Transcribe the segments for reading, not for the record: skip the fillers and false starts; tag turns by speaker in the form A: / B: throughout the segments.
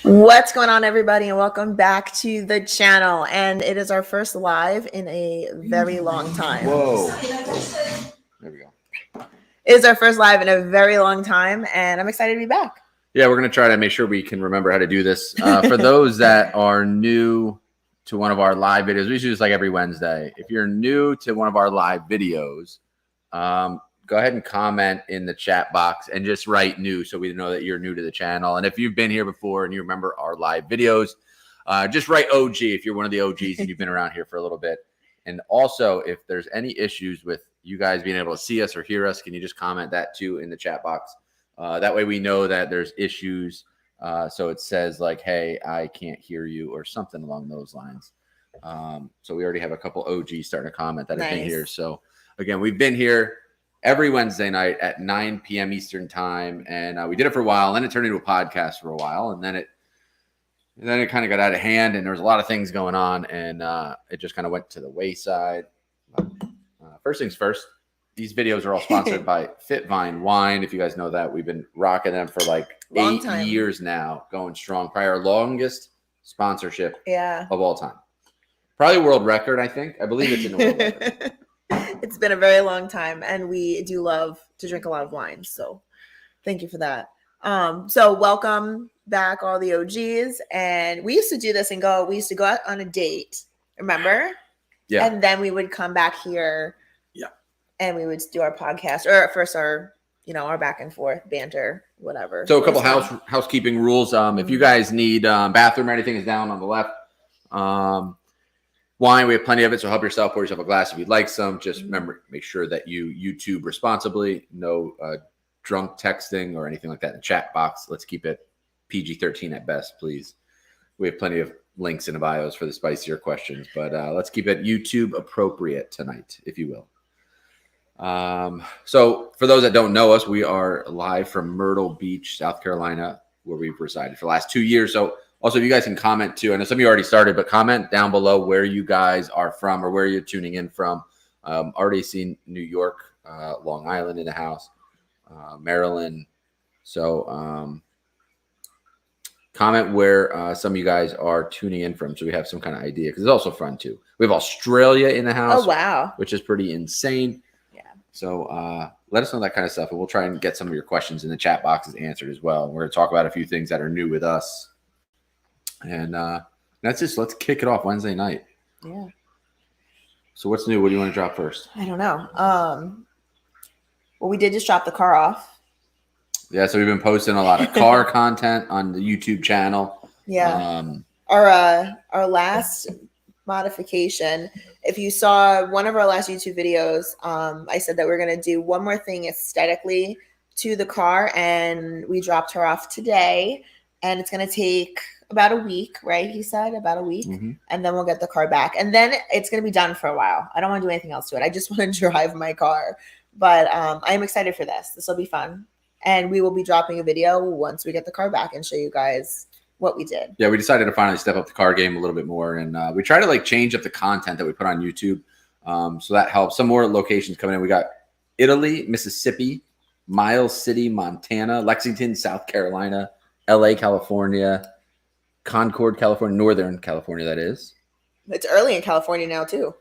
A: What's going on, everybody, and welcome back to the channel. And it is our first live in a very long time.
B: Whoa. There we go.
A: It is our first live in a very long time, and I'm excited to be back.
B: Yeah, we're going to try to make sure we can remember how to do this. For those that are new to one of our live videos, we do this like every Wednesday. If you're new to one of our live videos, go ahead and comment in the chat box and just write new so we know that you're new to the channel. And if you've been here before and you remember our live videos, just write OG if you're one of the OGs and you've been around here for a little bit. And also, if there's any issues with you guys being able to see us or hear us, can you just comment that too in the chat box? That way we know that there's issues. So it says like, hey, I can't hear you or something along those lines. So we already have a couple OGs starting to comment that have been here. So again, we've been here every Wednesday night at 9 p.m. Eastern time. And we did it for a while. And then it turned into a podcast for a while. And then it kind of got out of hand. And there was a lot of things going on. And it just kind of went to the wayside. First things first, these videos are all sponsored by Fitvine Wine. If you guys know that, we've been rocking them for like 8 years now, going strong. Probably our longest sponsorship of all time. Probably a world record, I think. I believe it's in the world record.
A: It's been a very long time, and we do love to drink a lot of wine. So thank you for that. So welcome back, all the OGs. And we used to do this and we used to go out on a date, remember? Yeah. And then we would come back here. Yeah. And we would do our podcast, or at first our back and forth banter, whatever.
B: So a couple housekeeping rules. If you guys need bathroom or anything, is down on the left. Wine, we have plenty of it, so help yourself. Pour yourself a glass if you'd like some. Just remember, make sure that you YouTube responsibly. No drunk texting or anything like that in the chat box. Let's keep it PG-13 at best, please. We have plenty of links in the bios for the spicier questions, but let's keep it YouTube appropriate tonight, if you will. So for those that don't know us, we are live from Myrtle Beach, South Carolina, where we've resided for the last 2 years. So also, if you guys can comment too. I know some of you already started, but comment down below where you guys are from or where you're tuning in from. Already seen New York, Long Island in the house, Maryland. So comment where some of you guys are tuning in from so we have some kind of idea, because it's also fun too. We have Australia in the house.
A: Oh, wow.
B: Which is pretty insane.
A: Yeah.
B: So let us know that kind of stuff, and we'll try and get some of your questions in the chat boxes answered as well. We're going to talk about a few things that are new with us. And that's just, let's kick it off Wednesday night.
A: Yeah.
B: So what's new? What do you want to drop first?
A: I don't know. Well, we did just drop the car off.
B: Yeah, so we've been posting a lot of car content on the YouTube channel.
A: Yeah. Our last modification, if you saw one of our last YouTube videos, I said that we're going to do one more thing aesthetically to the car, and we dropped her off today, and it's going to take about a week, right? He said about a week, and then we'll get the car back, and then it's going to be done for a while. I don't want to do anything else to it. I just want to drive my car, but I am excited for this. This will be fun, and we will be dropping a video once we get the car back and show you guys what we did.
B: Yeah, we decided to finally step up the car game a little bit more, and we try to like change up the content that we put on YouTube, so that helps. Some more locations coming in. We got Italy, Mississippi, Miles City, Montana, Lexington, South Carolina, LA, California, Concord, California, Northern California, that is.
A: It's early in California now, too.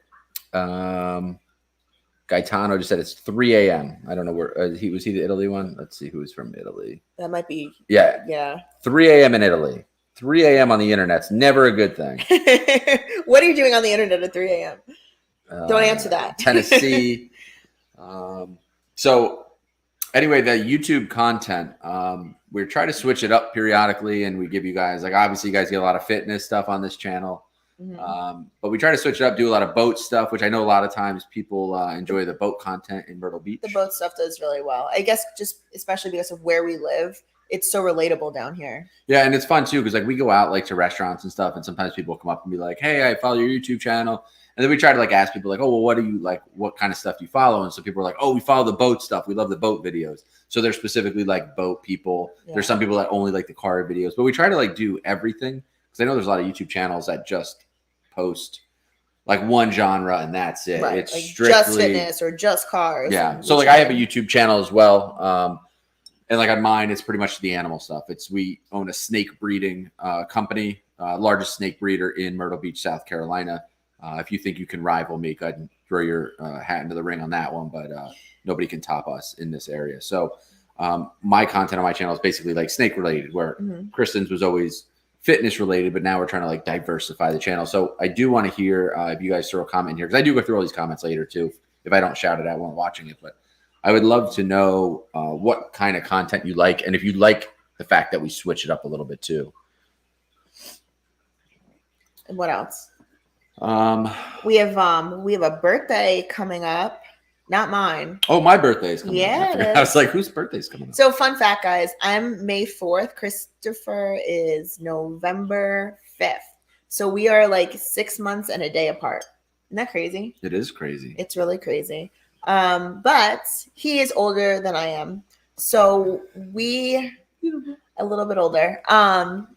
B: Gaetano just said it's 3 a.m. I don't know where. Was he the Italy one? Let's see who's from Italy.
A: That might be.
B: Yeah. 3 a.m. in Italy. 3 a.m. on the internet's never a good thing.
A: What are you doing on the internet at 3 a.m.? Don't answer that.
B: Tennessee. So anyway, the YouTube content, we're trying to switch it up periodically, and we give you guys, like, obviously you guys get a lot of fitness stuff on this channel, but we try to switch it up, do a lot of boat stuff, which I know a lot of times people enjoy the boat content in Myrtle Beach.
A: The boat stuff does really well. I guess just especially because of where we live, it's so relatable down here. Yeah,
B: and it's fun too, because like we go out like to restaurants and stuff, and sometimes people come up and be like, hey, I follow your YouTube channel. And then we try to like ask people like, oh, well, what do you like? What kind of stuff do you follow? And so people are like, oh, we follow the boat stuff. We love the boat videos. So they're specifically like boat people. Yeah. There's some people that only like the car videos, but we try to like do everything, because I know there's a lot of YouTube channels that just post like one genre and that's it.
A: Right.
B: It's
A: like
B: strictly
A: just fitness or just cars.
B: Yeah. So like I have a YouTube channel as well. And like on mine, it's pretty much the animal stuff. We own a snake breeding company, largest snake breeder in Myrtle Beach, South Carolina. If you think you can rival me, go ahead and throw your hat into the ring on that one. But nobody can top us in this area. So my content on my channel is basically like snake related, where Kristen's was always fitness related, but now we're trying to like diversify the channel. So I do want to hear if you guys throw a comment here, because I do go through all these comments later too. If I don't shout it out while I'm watching it, but I would love to know what kind of content you like, and if you like the fact that we switch it up a little bit too.
A: And what else? We have a birthday coming up. Not mine.
B: Oh, my birthday is coming up.
A: Yeah.
B: I was like, whose birthday is coming up?
A: So fun fact, guys, I'm May 4th. Christopher is November 5th. So we are like 6 months and a day apart. Isn't that crazy?
B: It is crazy.
A: It's really crazy. But he is older than I am. So we a little bit older.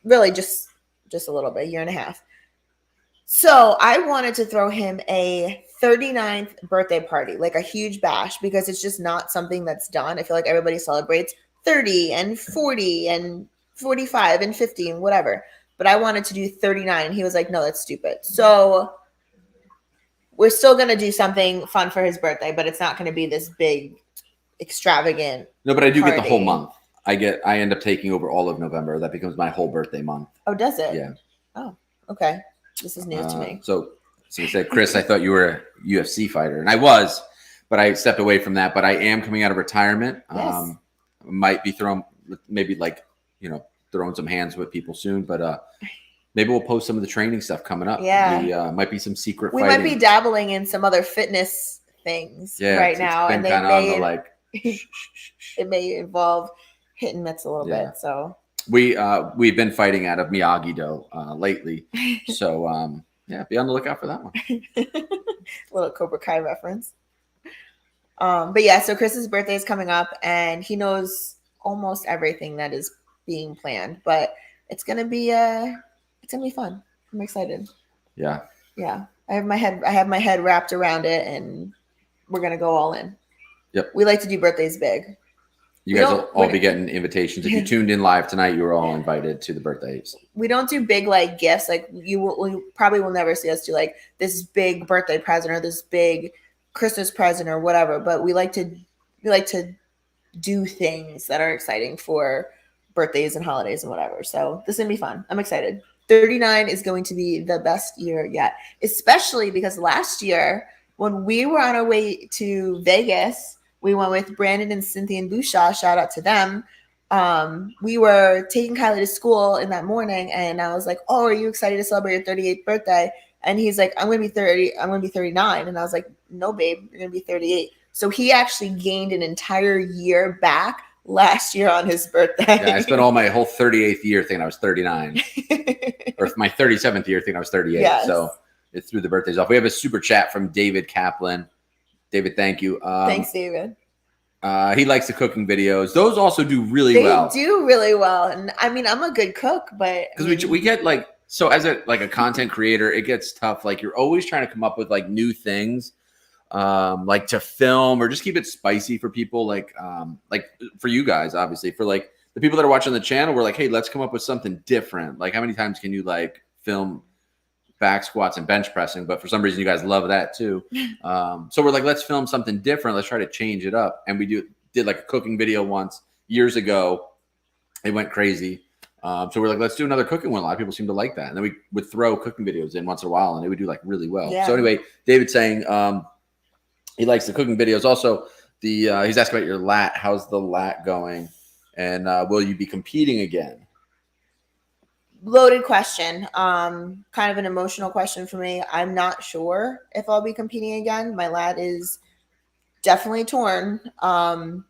A: Really just a little bit, 1.5 years. So I wanted to throw him a 39th birthday party, like a huge bash, because it's just not something that's done. I feel like everybody celebrates 30 and 40 and 45 and 50 and whatever. But I wanted to do 39. And he was like, no, that's stupid. So we're still going to do something fun for his birthday, but it's not going to be this big, extravagant.
B: No, but I do
A: party.
B: get the whole month. I end up taking over all of November. That becomes my whole birthday month.
A: Oh, does it?
B: Yeah.
A: Oh, okay. This is news to me.
B: So you said, Chris, I thought you were a UFC fighter, and I was, but I stepped away from that. But I am coming out of retirement.
A: Yes.
B: Might be throwing some hands with people soon, but maybe we'll post some of the training stuff coming up.
A: Yeah.
B: Might be some secret
A: We
B: fighting.
A: might be dabbling in some other fitness things right now. And they may, it may involve hitting mitts a little bit. So
B: we've been fighting out of Miyagi-Do lately. So be on the lookout for that one.
A: Little Cobra Kai reference. But yeah, so Chris's birthday is coming up, and he knows almost everything that is being planned. But it's gonna be fun. I'm excited.
B: Yeah.
A: Yeah. I have my head wrapped around it, and we're gonna go all in.
B: Yep.
A: We like to do birthdays big.
B: You guys will all be getting invitations. If you tuned in live tonight, you were all invited to the birthdays.
A: We don't do big like gifts. Like you probably will never see us do like this big birthday present or this big Christmas present or whatever. But we like to do things that are exciting for birthdays and holidays and whatever. So this is gonna be fun. I'm excited. 39 is going to be the best year yet, especially because last year when we were on our way to Vegas, we went with Brandon and Cynthia and Bushaw. Shout out to them. We were taking Kylie to school in that morning, and I was like, "Oh, are you excited to celebrate your 38th birthday?" And he's like, "I'm gonna be 30. I'm gonna be 39." And I was like, "No, babe, you're gonna be 38." So he actually gained an entire year back last year on his birthday.
B: Yeah, I spent all my whole 38th year thinking I was 39, or my 37th year thinking I was 38.
A: Yes.
B: So it threw the birthdays off. We have a super chat from David Kaplan. David, thank you.
A: Thanks, David.
B: He likes the cooking videos. Those also do really well.
A: They do really well. And I mean, I'm a good cook, but
B: because we get like, so as a content creator, it gets tough. Like you're always trying to come up with like new things, like to film or just keep it spicy for people. Like for you guys, obviously, for like the people that are watching the channel, we're like, hey, let's come up with something different. Like how many times can you like film back squats and bench pressing? But for some reason you guys love that too. So we're like, let's film something different. Let's try to change it up. And we did like a cooking video once years ago. It went crazy. So we're like, let's do another cooking one. A lot of people seem to like that. And then we would throw cooking videos in once in a while and it would do like really well.
A: Yeah.
B: So anyway, David's saying he likes the cooking videos. Also, he's asking about your lat. How's the lat going? And will you be competing again?
A: Loaded question. Kind of an emotional question for me. I'm not sure if I'll be competing again. My lat is definitely torn. I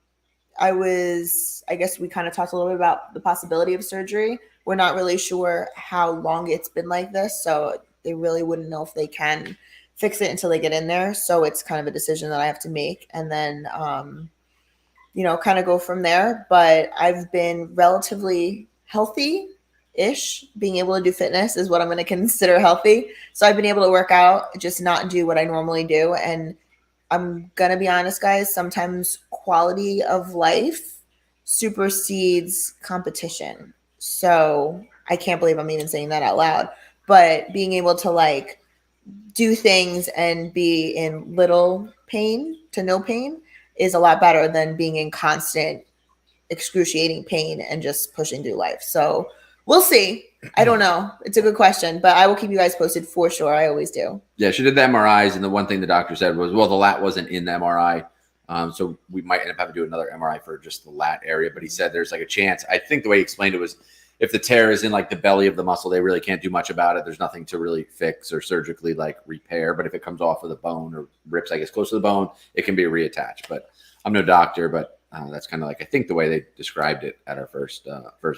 A: guess we kind of talked a little bit about the possibility of surgery. We're not really sure how long it's been like this, so they really wouldn't know if they can fix it until they get in there. So it's kind of a decision that I have to make, and then kind of go from there. But I've been relatively healthy-ish. Being able to do fitness is what I'm going to consider healthy. So I've been able to work out, just not do what I normally do. And I'm going to be honest, guys, sometimes quality of life supersedes competition. So I can't believe I'm even saying that out loud. But being able to like do things and be in little pain to no pain is a lot better than being in constant excruciating pain and just pushing through life. So we'll see. I don't know. It's a good question, but I will keep you guys posted for sure. I always do.
B: Yeah, she did the MRIs, and the one thing the doctor said was, well, the lat wasn't in the MRI. So we might end up having to do another MRI for just the lat area. But he said there's like a chance. I think the way he explained it was if the tear is in like the belly of the muscle, they really can't do much about it. There's nothing to really fix or surgically like repair. But if it comes off of the bone or rips, I guess, close to the bone, it can be reattached. But I'm no doctor, but that's kind of like I think the way they described it at our first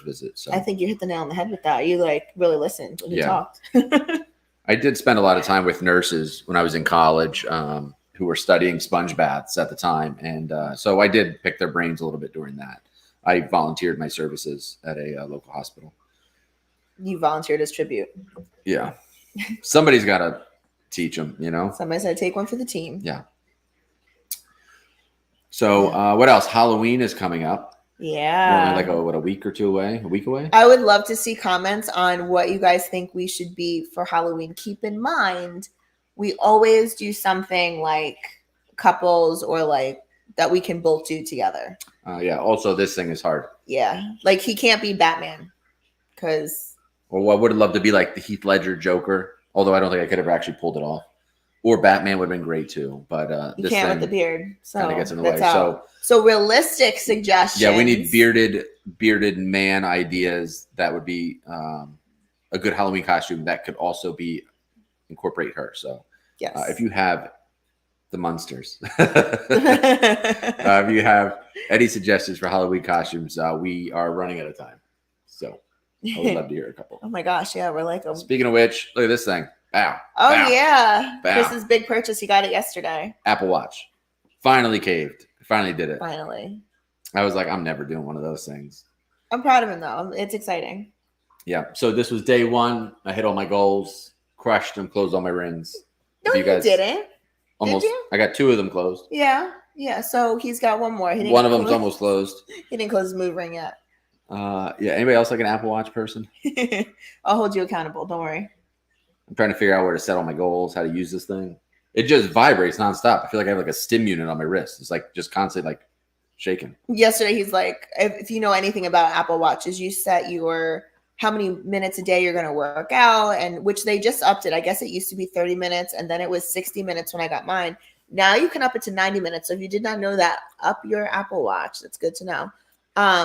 B: visit. So
A: I think you hit the nail on the head with that. You like really listened when you talked.
B: I did spend a lot of time with nurses when I was in college who were studying sponge baths at the time. And so I did pick their brains a little bit during that. I volunteered my services at a local hospital.
A: You volunteered as tribute.
B: Yeah. Somebody's got to teach them, you know?
A: Somebody said take one for the team.
B: Yeah. So what else? Halloween is coming up.
A: Yeah.
B: Only like a week or two away, a week away.
A: I would love to see comments on what you guys think we should be for Halloween. Keep in mind, we always do something like couples or like that we can both do together.
B: Yeah. Also, this thing is hard.
A: Yeah. Like he can't be Batman because.
B: Well, I would have loved to be like the Heath Ledger Joker, although I don't think I could have actually pulled it off. Or Batman would have been great too, but
A: you can't with the beard, so
B: kind of gets in the way.
A: So realistic suggestions.
B: Yeah, we need bearded man ideas. That would be a good Halloween costume that could also be incorporate her. So
A: yes,
B: if you have the Munsters, if you have any suggestions for Halloween costumes, we are running out of time. So I would love to hear a couple.
A: Oh my gosh, yeah, we're like
B: Speaking of which, look at this thing. Bow.
A: Oh
B: bow,
A: yeah.
B: bow.
A: Chris's big purchase. He got it yesterday.
B: Apple Watch. Finally caved. Finally did it.
A: Finally.
B: I was like, I'm never doing one of those things.
A: I'm proud of him though. It's exciting.
B: Yeah. So this was day one. I hit all my goals, crushed them, closed all my rings.
A: No, you didn't.
B: Almost.
A: Did you?
B: I got 2 of them closed.
A: Yeah. Yeah. So he's got one more.
B: One of them's almost closed.
A: He didn't close his move ring yet.
B: Yeah. Anybody else like an Apple Watch person?
A: I'll hold you accountable. Don't worry.
B: I'm trying to figure out where to set all my goals, how to use this thing. It just vibrates nonstop. I feel like I have like a stim unit on my wrist. It's like just constantly like shaking.
A: Yesterday, he's like, if you know anything about Apple Watches, you set your how many minutes a day you're going to work out, and which they just upped it. I guess it used to be 30 minutes, and then it was 60 minutes when I got mine. Now you can up it to 90 minutes. So if you did not know that, up your Apple Watch. That's good to know.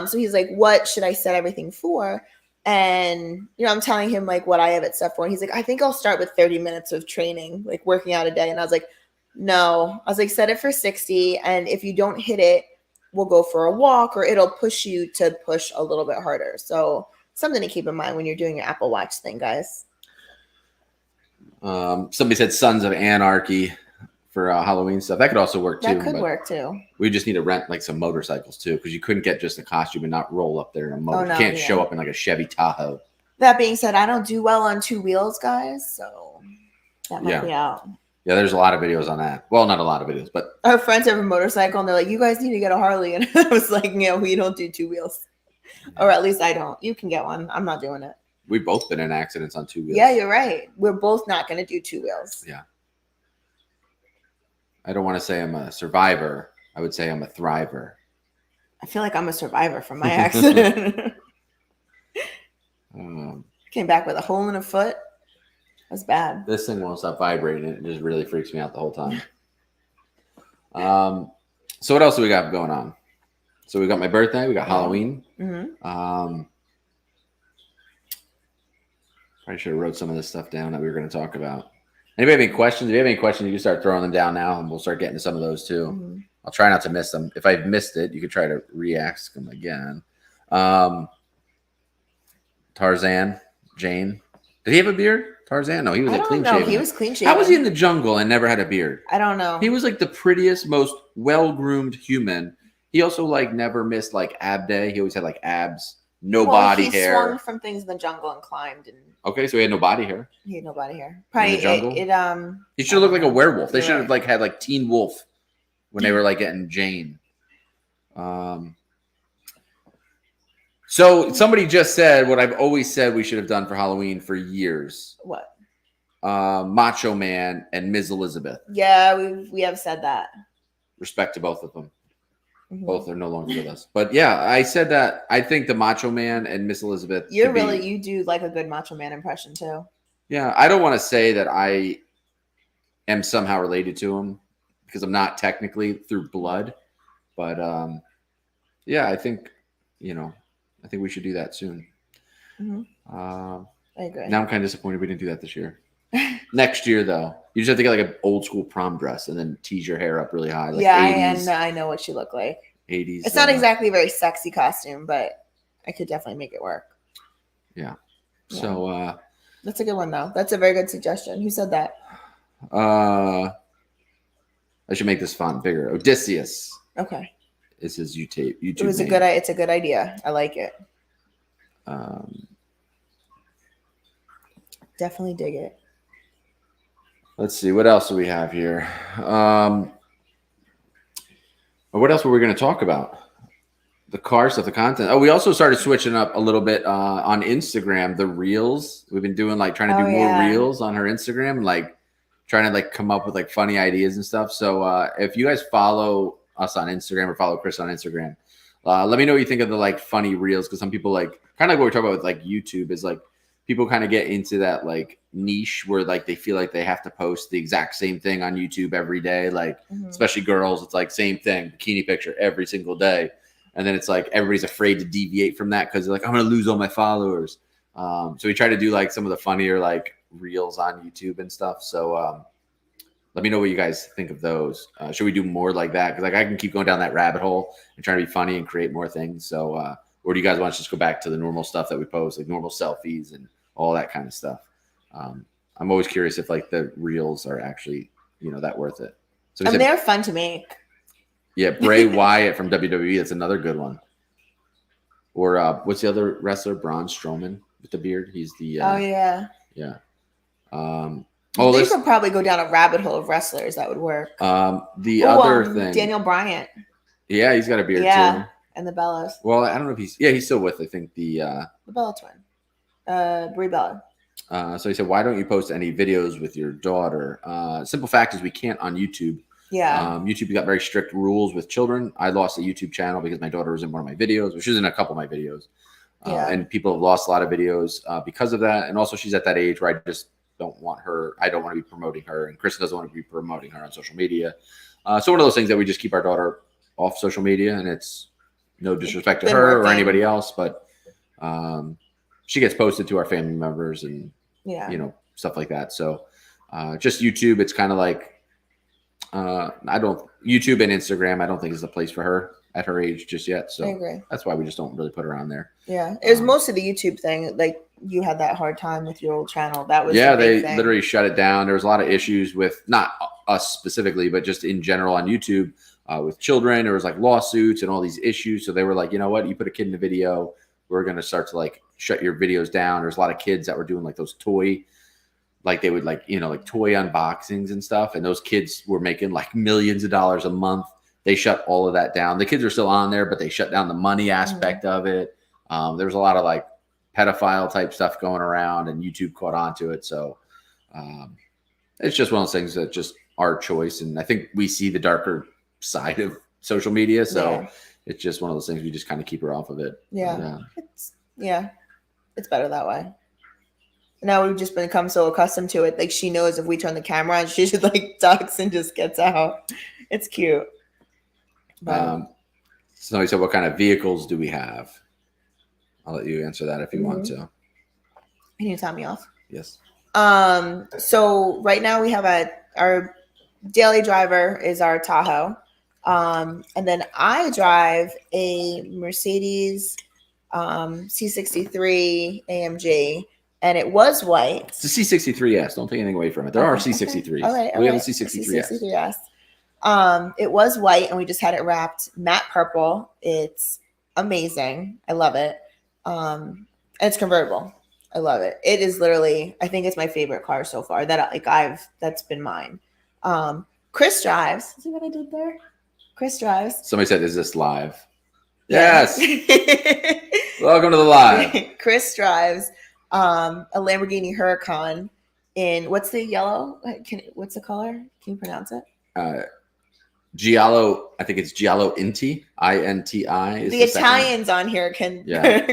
A: So he's like, what should I set everything for? And, you know, I'm telling him like what I have it set for. And he's like, I think I'll start with 30 minutes of training, like working out a day. And I was like, no, I was like, set it for 60. And if you don't hit it, we'll go for a walk or it'll push you to push a little bit harder. So something to keep in mind when you're doing your Apple Watch thing, guys.
B: Somebody said Sons of Anarchy for Halloween stuff. That could also work too.
A: That could work too.
B: We just need to rent like some motorcycles too, because you couldn't get just a costume and not roll up there in a motor. You can't show up in like a Chevy Tahoe.
A: That being said, I don't do well on 2 wheels, guys, so that might be out.
B: Yeah, there's a lot of videos on that. Well, not a lot of videos, but
A: our friends have a motorcycle and they're like, you guys need to get a Harley. And I was like, yeah, we don't do 2 wheels. Or at least I don't. You can get one. I'm not doing it.
B: We've both been in accidents on 2 wheels.
A: Yeah, you're right. We're both not going to do 2 wheels.
B: Yeah. I don't want to say I'm a survivor. I would say I'm a thriver.
A: I feel like I'm a survivor from my accident. Came back with a hole in a foot. That's bad.
B: This thing won't stop vibrating. It just really freaks me out the whole time. So what else do we got going on? So we got my birthday. We got Halloween.
A: Mm-hmm.
B: Probably should have wrote some of this stuff down that we were going to talk about. Anybody have any questions? If you have any questions, you can start throwing them down now, and we'll start getting to some of those too.
A: Mm-hmm.
B: I'll try not to miss them. If I've missed it, you could try to re-ask them again. Tarzan, Jane. Did he have a beard? Tarzan? No, he was clean shaven.
A: He was clean shaven.
B: How was he in the jungle and never had a beard?
A: I don't know.
B: He was like the prettiest, most well-groomed human. He also like never missed like ab day. He always had like abs, no body hair.
A: He swung from things in the jungle and climbed. And
B: okay, so he had no body hair.
A: He had no body hair. Probably
B: in the jungle.
A: He
B: should have looked like a werewolf. They should have like had like Teen Wolf when they were like getting Jane. So somebody just said what I've always said we should have done for Halloween for years.
A: What?
B: Macho Man and Ms. Elizabeth.
A: Yeah, we have said that.
B: Respect to both of them.
A: Mm-hmm.
B: Both are no longer with us. But yeah, I said that. I think the Macho Man and Miss Elizabeth.
A: You do like a good Macho Man impression too.
B: Yeah, I don't want to say that I am somehow related to him because I'm not technically through blood. But yeah, I think I think we should do that soon.
A: Mm-hmm. I agree.
B: Now I'm kind of disappointed we didn't do that this year. Next year, though, you just have to get like an old school prom dress and then tease your hair up really high. Like
A: yeah, 80s. I know what she looked like.
B: 80s.
A: It's not exactly a very sexy costume, but I could definitely make it work.
B: Yeah. So
A: that's a good one, though. That's a very good suggestion. Who said that?
B: I should make this font bigger. Odysseus.
A: Okay.
B: Is his YouTube.
A: It's a good idea. I like it. Definitely dig it.
B: Let's see. What else do we have here? What else were we going to talk about? The car stuff, the content. Oh, we also started switching up a little bit on Instagram, the reels. We've been doing trying to do more reels on her Instagram, trying to come up with funny ideas and stuff. So if you guys follow us on Instagram or follow Chris on Instagram, let me know what you think of the funny reels, because some people kind of what we're talking about with YouTube is people kind of get into that niche where they feel like they have to post the exact same thing on YouTube every day. Especially girls, it's same thing, bikini picture every single day. And then it's everybody's afraid to deviate from that because they're I'm going to lose all my followers. So we try to do some of the funnier reels on YouTube and stuff. So let me know what you guys think of those. Should we do more like that? Because I can keep going down that rabbit hole and trying to be funny and create more things. So or do you guys want to just go back to the normal stuff that we post, normal selfies and all that kind of stuff? I'm always curious if the reels are actually that worth it. So
A: they're fun to make.
B: Yeah, Bray Wyatt from WWE. That's another good one. Or what's the other wrestler? Braun Strowman with the beard. He's the.
A: Oh yeah.
B: Yeah.
A: They could probably go down a rabbit hole of wrestlers that would work.
B: Other thing.
A: Daniel Bryant.
B: Yeah, he's got a beard too.
A: And the Bellas.
B: Well, I don't know if he's still with. I think the
A: Bella twin. Brie Bella.
B: So he said, why don't you post any videos with your daughter? Simple fact is we can't on YouTube.
A: Yeah.
B: YouTube got very strict rules with children. I lost a YouTube channel because my daughter was in one of my videos, which is in a couple of my videos. And people have lost a lot of videos because of that. And also she's at that age where I just don't want her. I don't want to be promoting her. And Chris doesn't want to be promoting her on social media. So one of those things that we just keep our daughter off social media, and it's no disrespect to her or anybody else, but she gets posted to our family members and stuff like that. So just YouTube, it's kind of YouTube and Instagram I don't think is the place for her at her age just yet. So
A: I agree.
B: That's why we just don't really put her on there.
A: Yeah. It was mostly the YouTube thing. You had that hard time with your old channel. That was
B: they literally shut it down. There was a lot of issues with not us specifically, but just in general on YouTube with children. There was lawsuits and all these issues. So they were you know what, you put a kid in a video, we're going to start to shut your videos down. There's a lot of kids that were doing those toy, they would toy unboxings and stuff. And those kids were making millions of dollars a month. They shut all of that down. The kids are still on there, but they shut down the money aspect of it. There was a lot of pedophile type stuff going around, and YouTube caught on to it. So it's just one of those things that just our choice. And I think we see the darker side of social media. So it's just one of those things we just kind of keep her off of it.
A: Yeah. It's better that way. Now we've just become so accustomed to it. She knows if we turn the camera on, she just ducks and just gets out. It's cute.
B: Somebody said, what kind of vehicles do we have? I'll let you answer that if you want to.
A: Can you tell me off?
B: Yes.
A: So right now we have our daily driver is our Tahoe. And then I drive a Mercedes C63 AMG. And it was white.
B: It's a C63S. Don't take anything away from it. There are C63s.
A: Okay.
B: We have a C63S.
A: It was white, and we just had it wrapped matte purple. It's amazing. I love it. And it's convertible. I love it. It is literally, I think it's my favorite car so far. That's been mine. Chris drives. See what I did there? Chris drives.
B: Somebody said, "Is this live?" Yes. Welcome to the live.
A: Chris drives a Lamborghini Huracan in what's the yellow? What's the color? Can you pronounce it?
B: Giallo, I think it's Giallo Inti, I-N-T-I.
A: The Italians on here can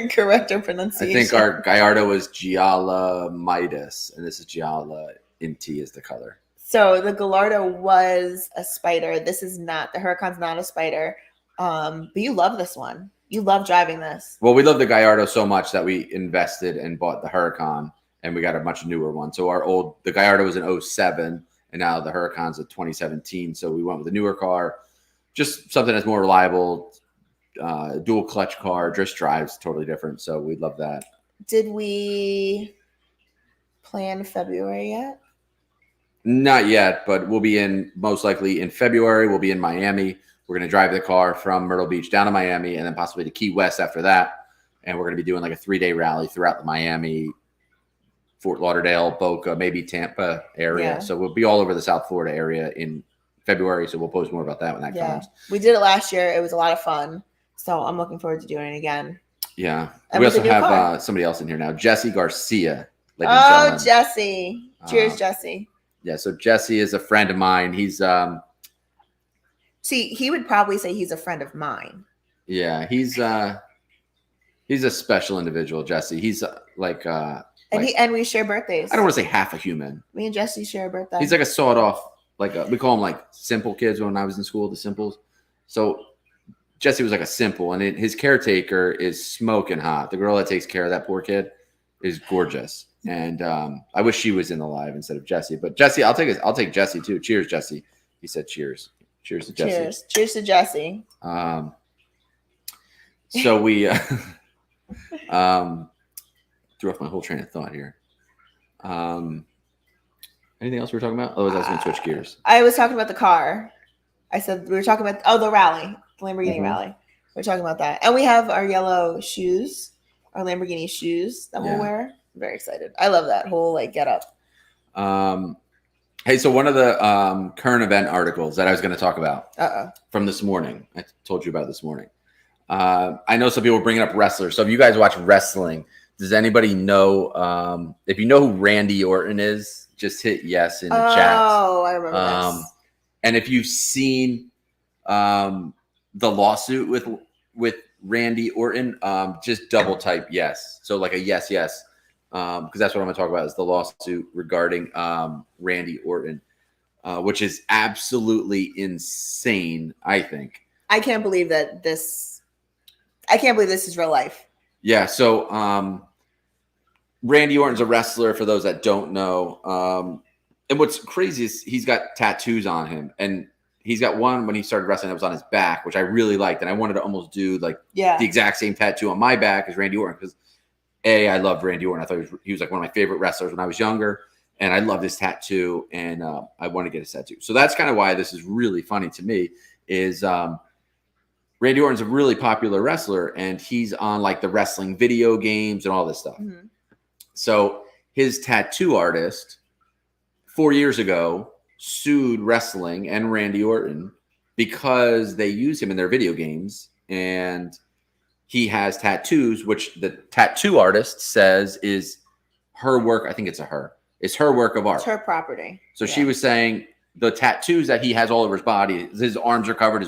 A: correct our pronunciation.
B: I think our Gallardo is Gialla Midas, and this is Gialla Inti is the color.
A: So the Gallardo was a spider. This is not. The Huracan's not a spider. But you love this one. You love driving this.
B: Well, we love the Gallardo so much that we invested and bought the Huracan, and we got a much newer one. So the Gallardo was an 07. And now the Huracan's a 2017. So we went with a newer car, just something that's more reliable, dual clutch car, just drives totally different. So we love that.
A: Did we plan February yet?
B: Not yet, but we'll be most likely in February. We'll be in Miami. We're going to drive the car from Myrtle Beach down to Miami and then possibly to Key West after that. And we're going to be doing like a 3-day rally throughout the Miami, Fort Lauderdale, Boca, maybe Tampa area. Yeah. So we'll be all over the South Florida area in February. So we'll post more about that when that comes.
A: We did it last year. It was a lot of fun. So I'm looking forward to doing it again.
B: Yeah. And we also have somebody else in here now, Jesse Garcia.
A: Oh, Jesse. Cheers, Jesse.
B: Yeah. So Jesse is a friend of mine. He's
A: see, he would probably say he's a friend of mine.
B: Yeah. He's a special individual, Jesse. He's
A: and we share birthdays.
B: I don't want to say half a human.
A: Me and Jesse share a birthday.
B: He's like a sawed off, we call him like simple kids when I was in school, the simples. So Jesse was like a simple, and his caretaker is smoking hot. The girl that takes care of that poor kid is gorgeous. And I wish she was in the live instead of Jesse. But Jesse, I'll take Jesse too. Cheers, Jesse. He said cheers. Cheers to Jesse.
A: Cheers to Jesse.
B: So we threw off my whole train of thought here. Anything else we were talking about? Otherwise, I was going to switch gears.
A: I was talking about the car. I said we were talking about the rally, the Lamborghini rally. We're talking about that, and we have our yellow shoes, our Lamborghini shoes that we'll wear. I'm very excited. I love that whole get up.
B: Hey, so one of the current event articles that I was going to talk about from this morning, I told you about this morning. I know some people bringing up wrestlers. So if you guys watch wrestling, does anybody know if you know who Randy Orton is? Just hit yes in the chat.
A: Oh, I remember this.
B: And if you've seen the lawsuit with Randy Orton, just double type yes. So like a yes, because that's what I'm going to talk about is the lawsuit regarding Randy Orton, which is absolutely insane. I think
A: I can't believe this is real life.
B: Yeah. So Randy Orton's a wrestler, for those that don't know. And what's crazy is he's got tattoos on him. And he's got one when he started wrestling that was on his back, which I really liked. And I wanted to almost do the exact same tattoo on my back as Randy Orton. Because I loved Randy Orton. I thought he was like one of my favorite wrestlers when I was younger. And I loved his tattoo. And I want to get his tattoo. So that's kind of why this is really funny to me is Randy Orton's a really popular wrestler, and he's on the wrestling video games and all this stuff. Mm-hmm. So his tattoo artist 4 years ago sued wrestling and Randy Orton because they use him in their video games, and he has tattoos, which the tattoo artist says is her work. I think it's It's her work of art.
A: It's her property.
B: So she was saying the tattoos that he has all over his body, his arms are covered,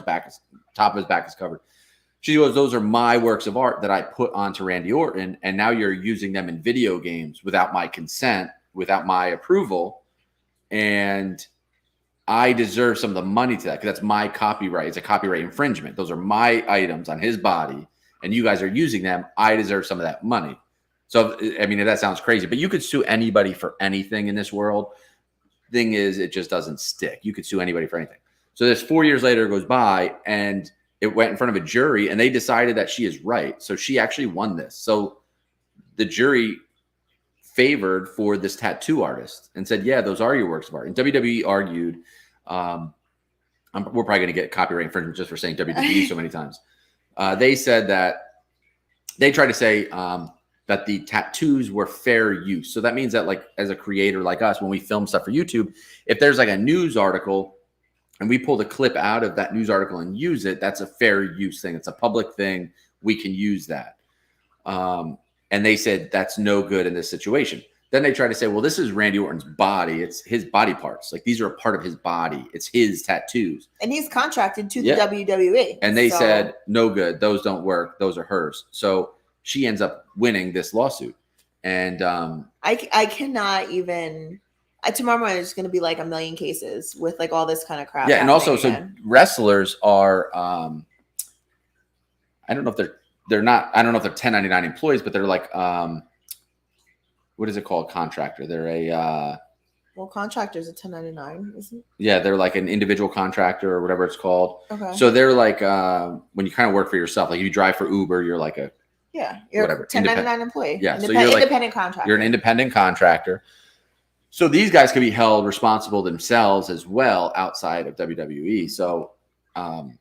B: top of his back is covered. She goes, those are my works of art that I put onto Randy Orton, and now you're using them in video games without my consent, without my approval, and I deserve some of the money to that because that's my copyright. It's a copyright infringement. Those are my items on his body, and you guys are using them. I deserve some of that money. So, I mean, if that sounds crazy, but you could sue anybody for anything in this world. Thing is, it just doesn't stick. You could sue anybody for anything. So this 4 years later goes by, and it went in front of a jury, and they decided that she is right. So she actually won this. So the jury favored for this tattoo artist and said, yeah, those are your works of art. And WWE argued, we're probably going to get copyright infringement just for saying WWE so many times. They said that they tried to say that the tattoos were fair use. So that means that as a creator like us, when we film stuff for YouTube, if there's a news article and we pull the clip out of that news article and use it, that's a fair use thing. It's a public thing. We can use that. And they said that's no good in this situation. Then they try to say, well, this is Randy Orton's body. It's his body parts. Like, these are a part of his body. It's his tattoos.
A: And he's contracted to the WWE.
B: And they said, no good. Those don't work. Those are hers. So she ends up winning this lawsuit. And
A: I cannot even. Tomorrow morning is going to be like a million cases with like all this kind of crap.
B: Yeah, and also,
A: again.
B: so wrestlers are, I don't know if they're not, I don't know if they're 1099 employees, but they're like, what is it called? Contractor. They're a
A: well, contractor's a 1099, isn't it?
B: Yeah, they're like an individual contractor or whatever it's called.
A: Okay.
B: So they're like when you kind of work for yourself, like if you drive for Uber, you're like a
A: you're
B: whatever,
A: a 1099 employee.
B: Yeah, so you're like
A: independent contractor.
B: You're an independent contractor. So these guys could be held responsible themselves as well outside of WWE. So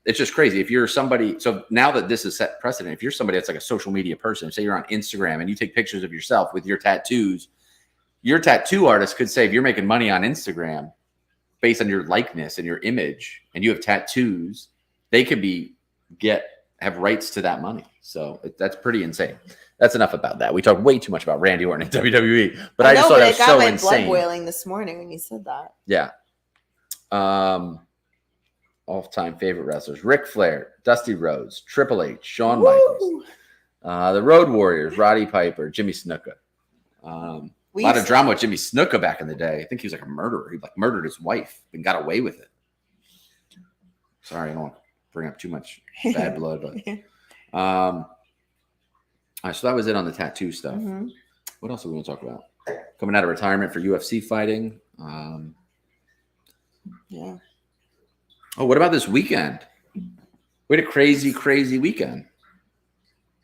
B: it's just crazy. If you're somebody, so now that this is set precedent, if you're somebody that's like a social media person, say you're on Instagram and you take pictures of yourself with your tattoos, your tattoo artist could say, if you're making money on Instagram based on your likeness and your image, and you have tattoos, they could have rights to that money. So that's pretty insane. That's enough about that. We talked way too much about Randy Orton and WWE, but I just thought that was so insane. It got my
A: blood boiling this morning when you said that.
B: Yeah. All-time favorite wrestlers: Ric Flair, Dusty Rhodes, Triple H, Shawn Michaels, the Road Warriors, Roddy Piper, Jimmy Snuka. A lot of drama with Jimmy Snuka back in the day. I think he was like a murderer. He like murdered his wife and got away with it. Sorry, I don't want to bring up too much bad blood, but all right, so that was it on the tattoo stuff. Mm-hmm. What else are we going to talk about? Coming out of retirement for UFC fighting.
A: Yeah.
B: Oh, what about this weekend? We had a crazy, crazy weekend.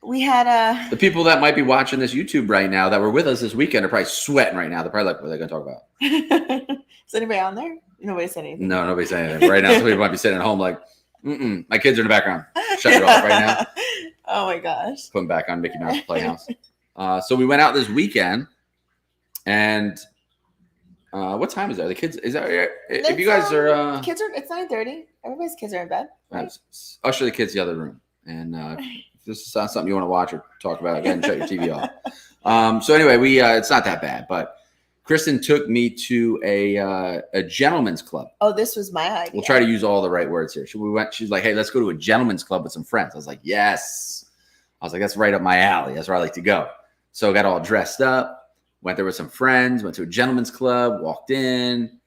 A: We had
B: the people that might be watching this YouTube right now that were with us this weekend are probably sweating right now. They're probably like, what are they going to talk about?
A: Is anybody on there? Nobody said anything.
B: No, nobody said anything. Right now, some people might be sitting at home like, my kids are in the background. Shut it off right now.
A: Oh my gosh.
B: Putting back on Mickey Mouse Playhouse. So we went out this weekend, and what time is that? The kids, is that, if you guys are
A: kids are, it's 9:30. Everybody's kids are in bed. Right?
B: Usher the kids to the other room. And if this is not something you want to watch or talk about, again, shut your TV off. So anyway, we it's not that bad, but Kristen took me to a gentleman's club.
A: Oh, this was my idea.
B: We'll try to use all the right words here. She's like, hey, let's go to a gentleman's club with some friends. I was like, yes. I was like, that's right up my alley. That's where I like to go. So I got all dressed up, went there with some friends, went to a gentleman's club, walked in.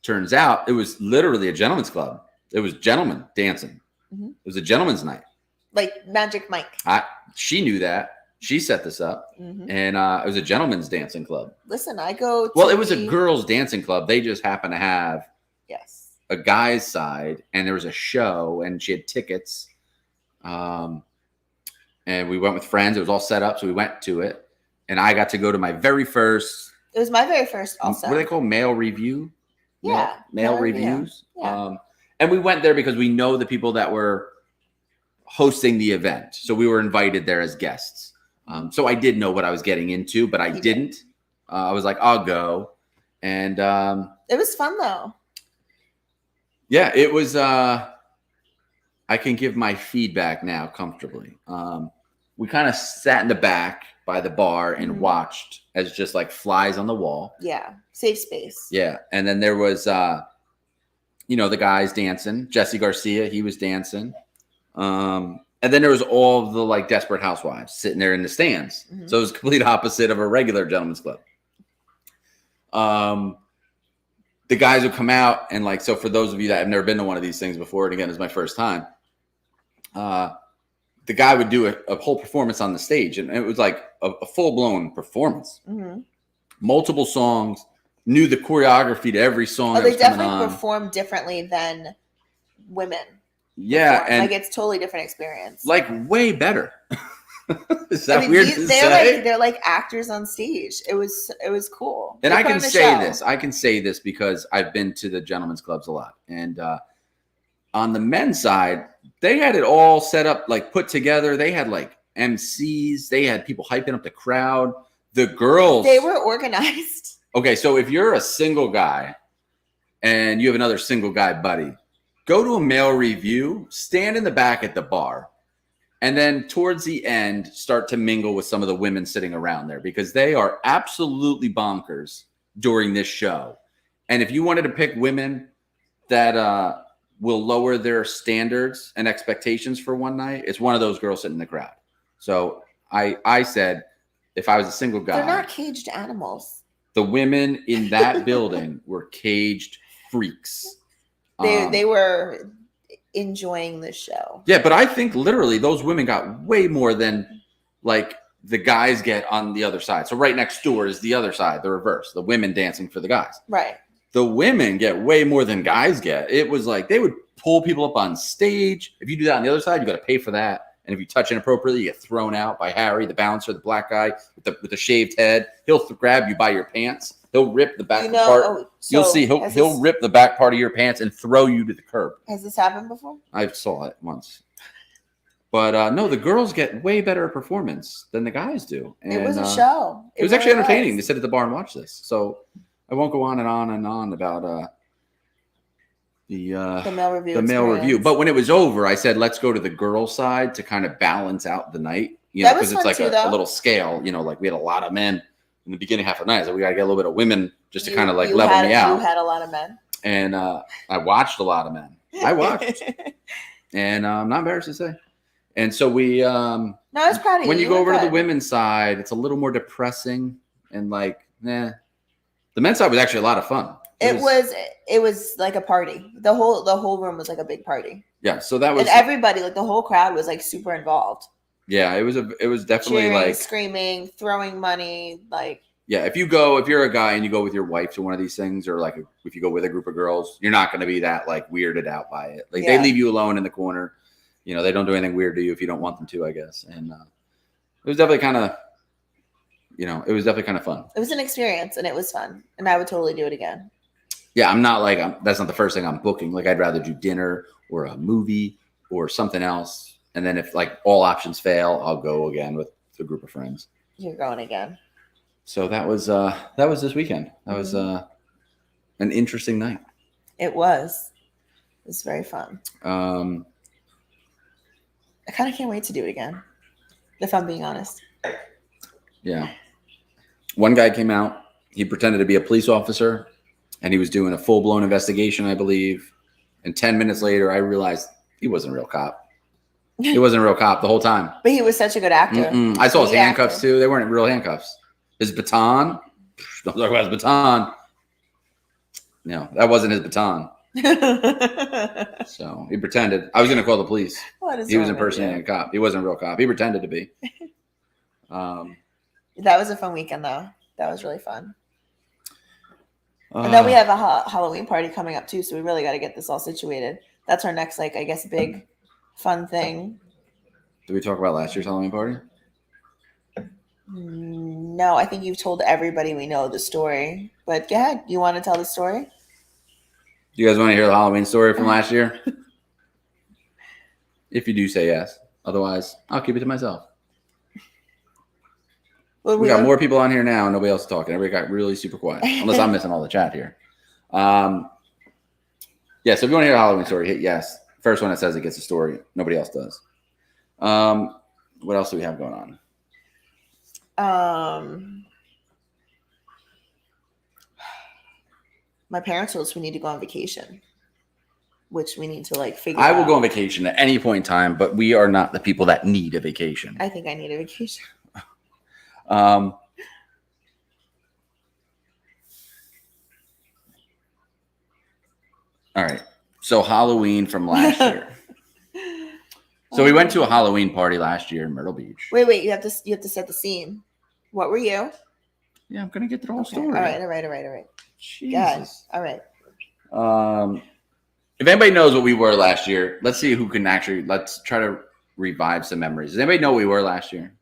B: Turns out it was literally a gentleman's club. It was gentlemen dancing. Mm-hmm. It was a gentleman's night.
A: Like Magic Mike.
B: She knew that. She set this up, and it was a gentleman's dancing club.
A: Listen, I go to
B: Well, it was a girls' dancing club. They just happened to have a guy's side, and there was a show, and she had tickets. And we went with friends. It was all set up, so we went to it. And I got to go to my very first.
A: It was my very first also.
B: What do they call male review?
A: Yeah.
B: Male reviews.
A: Yeah.
B: And we went there because we know the people that were hosting the event. So we were invited there as guests. So I did know what I was getting into, but I didn't. I was like, I'll go. And
A: it was fun though.
B: Yeah, it was. I can give my feedback now comfortably. We kind of sat in the back by the bar and watched as just like flies on the wall.
A: Yeah. Safe space.
B: Yeah. And then there was, the guys dancing. Jesse Garcia, he was dancing. And then there was all of the like Desperate Housewives sitting there in the stands. Mm-hmm. So it was complete opposite of a regular gentleman's club. The guys would come out and like, so for those of you that have never been to one of these things before, and again, it's my first time, the guy would do a whole performance on the stage, and it was like a full-blown performance. Mm-hmm. Multiple songs, knew the choreography to every song.
A: They definitely perform differently than women.
B: Yeah,
A: perform.
B: And
A: like it's totally different experience.
B: Like way better. Is that weird to say?
A: They're like actors on stage. It was cool.
B: And I can say this. I can say this because I've been to the gentlemen's clubs a lot, and on the men's side, they had it all set up, like put together. They had like MCs. They had people hyping up the crowd. The girls,
A: they were organized.
B: Okay, so if you're a single guy and you have another single guy buddy, go to a male review, stand in the back at the bar, and then towards the end, start to mingle with some of the women sitting around there because they are absolutely bonkers during this show. And if you wanted to pick women that will lower their standards and expectations for one night, it's one of those girls sitting in the crowd. So I said, if I was a single guy,
A: they're not caged animals.
B: The women in that building were caged freaks.
A: They were enjoying the show.
B: Yeah, but I think literally those women got way more than like the guys get on the other side. So right next door is the other side, the reverse, the women dancing for the guys.
A: Right.
B: The women get way more than guys get. It was like they would pull people up on stage. If you do that on the other side, you got to pay for that. And if you touch inappropriately, you get thrown out by Harry, the bouncer, the black guy with the shaved head. He'll grab you by your pants. He'll rip the back part. You'll see he'll rip the back part of your pants and throw you to the curb.
A: Has this happened before?
B: I saw it once. But no, the girls get way better performance than the guys do. And,
A: it was a show.
B: It was actually entertaining to sit at the bar and watch this. So I won't go on and on and on about the male review. But when it was over, I said, let's go to the girl side to kind of balance out the night. You know, because it's like a little scale. You know, like we had a lot of men in the beginning half of the night. So we got to get a little bit of women just to kind of like level me out.
A: You had a lot of men.
B: And I watched a lot of men. I watched. And I'm not embarrassed to say. And so we
A: no, I was proud of you.
B: When you go over to the women's side, it's a little more depressing and like, nah. The men's side was actually a lot of fun.
A: It was like a party. The whole room was like a big party.
B: Yeah, so that was,
A: and everybody, like the whole crowd was like super involved.
B: Yeah, it was definitely
A: cheering,
B: like
A: screaming, throwing money, like.
B: Yeah, if you're a guy and you go with your wife to one of these things, or like if you go with a group of girls, you're not going to be that like weirded out by it. Like they leave you alone in the corner. You know, they don't do anything weird to you if you don't want them to, I guess. And it was definitely kind of, fun.
A: It was an experience and it was fun, and I would totally do it again.
B: Yeah, I'm not like that's not the first thing I'm booking. Like I'd rather do dinner or a movie or something else, and then if like all options fail, I'll go again with a group of friends.
A: You're going again.
B: So that was this weekend. That was an interesting night.
A: It was. It was very fun. I kind of can't wait to do it again, if I'm being honest.
B: Yeah. One guy came out. He pretended to be a police officer, and he was doing a full-blown investigation, I believe. And 10 minutes later, I realized he wasn't a real cop. He wasn't a real cop the whole time.
A: But he was such a good actor.
B: I saw his handcuffs, too. They weren't real handcuffs. His baton. Don't talk about his baton. No, that wasn't his baton. So he pretended. I was going to call the police. He was impersonating a cop. He wasn't a real cop. He pretended to be.
A: That was a fun weekend, though. That was really fun. And then we have a Halloween party coming up, too, so we really got to get this all situated. That's our next, like, I guess, big fun thing.
B: Did we talk about last year's Halloween party?
A: No, I think you've told everybody we know the story. But go ahead. You want to tell the story?
B: Do you guys want to hear the Halloween story from last year? If you do, say yes. Otherwise, I'll keep it to myself. We got more people on here now. Nobody else is talking. Everybody got really super quiet. Unless I'm missing all the chat here. Yeah, so if you want to hear a Halloween story, hit yes. First one that says it gets a story. Nobody else does. What else do we have going on?
A: My parents told us we need to go on vacation, which we need to like figure
B: out.
A: I
B: will go on vacation at any point in time, but we are not the people that need a vacation.
A: I think I need a vacation.
B: All right. So Halloween from last year. So we went to a Halloween party last year in Myrtle Beach.
A: Wait. You have to set the scene. What were you?
B: Yeah, I'm gonna get the whole story.
A: All right.
B: Jesus.
A: All right.
B: If anybody knows what we were last year, let's see who can actually. Let's try to revive some memories. Does anybody know what we were last year?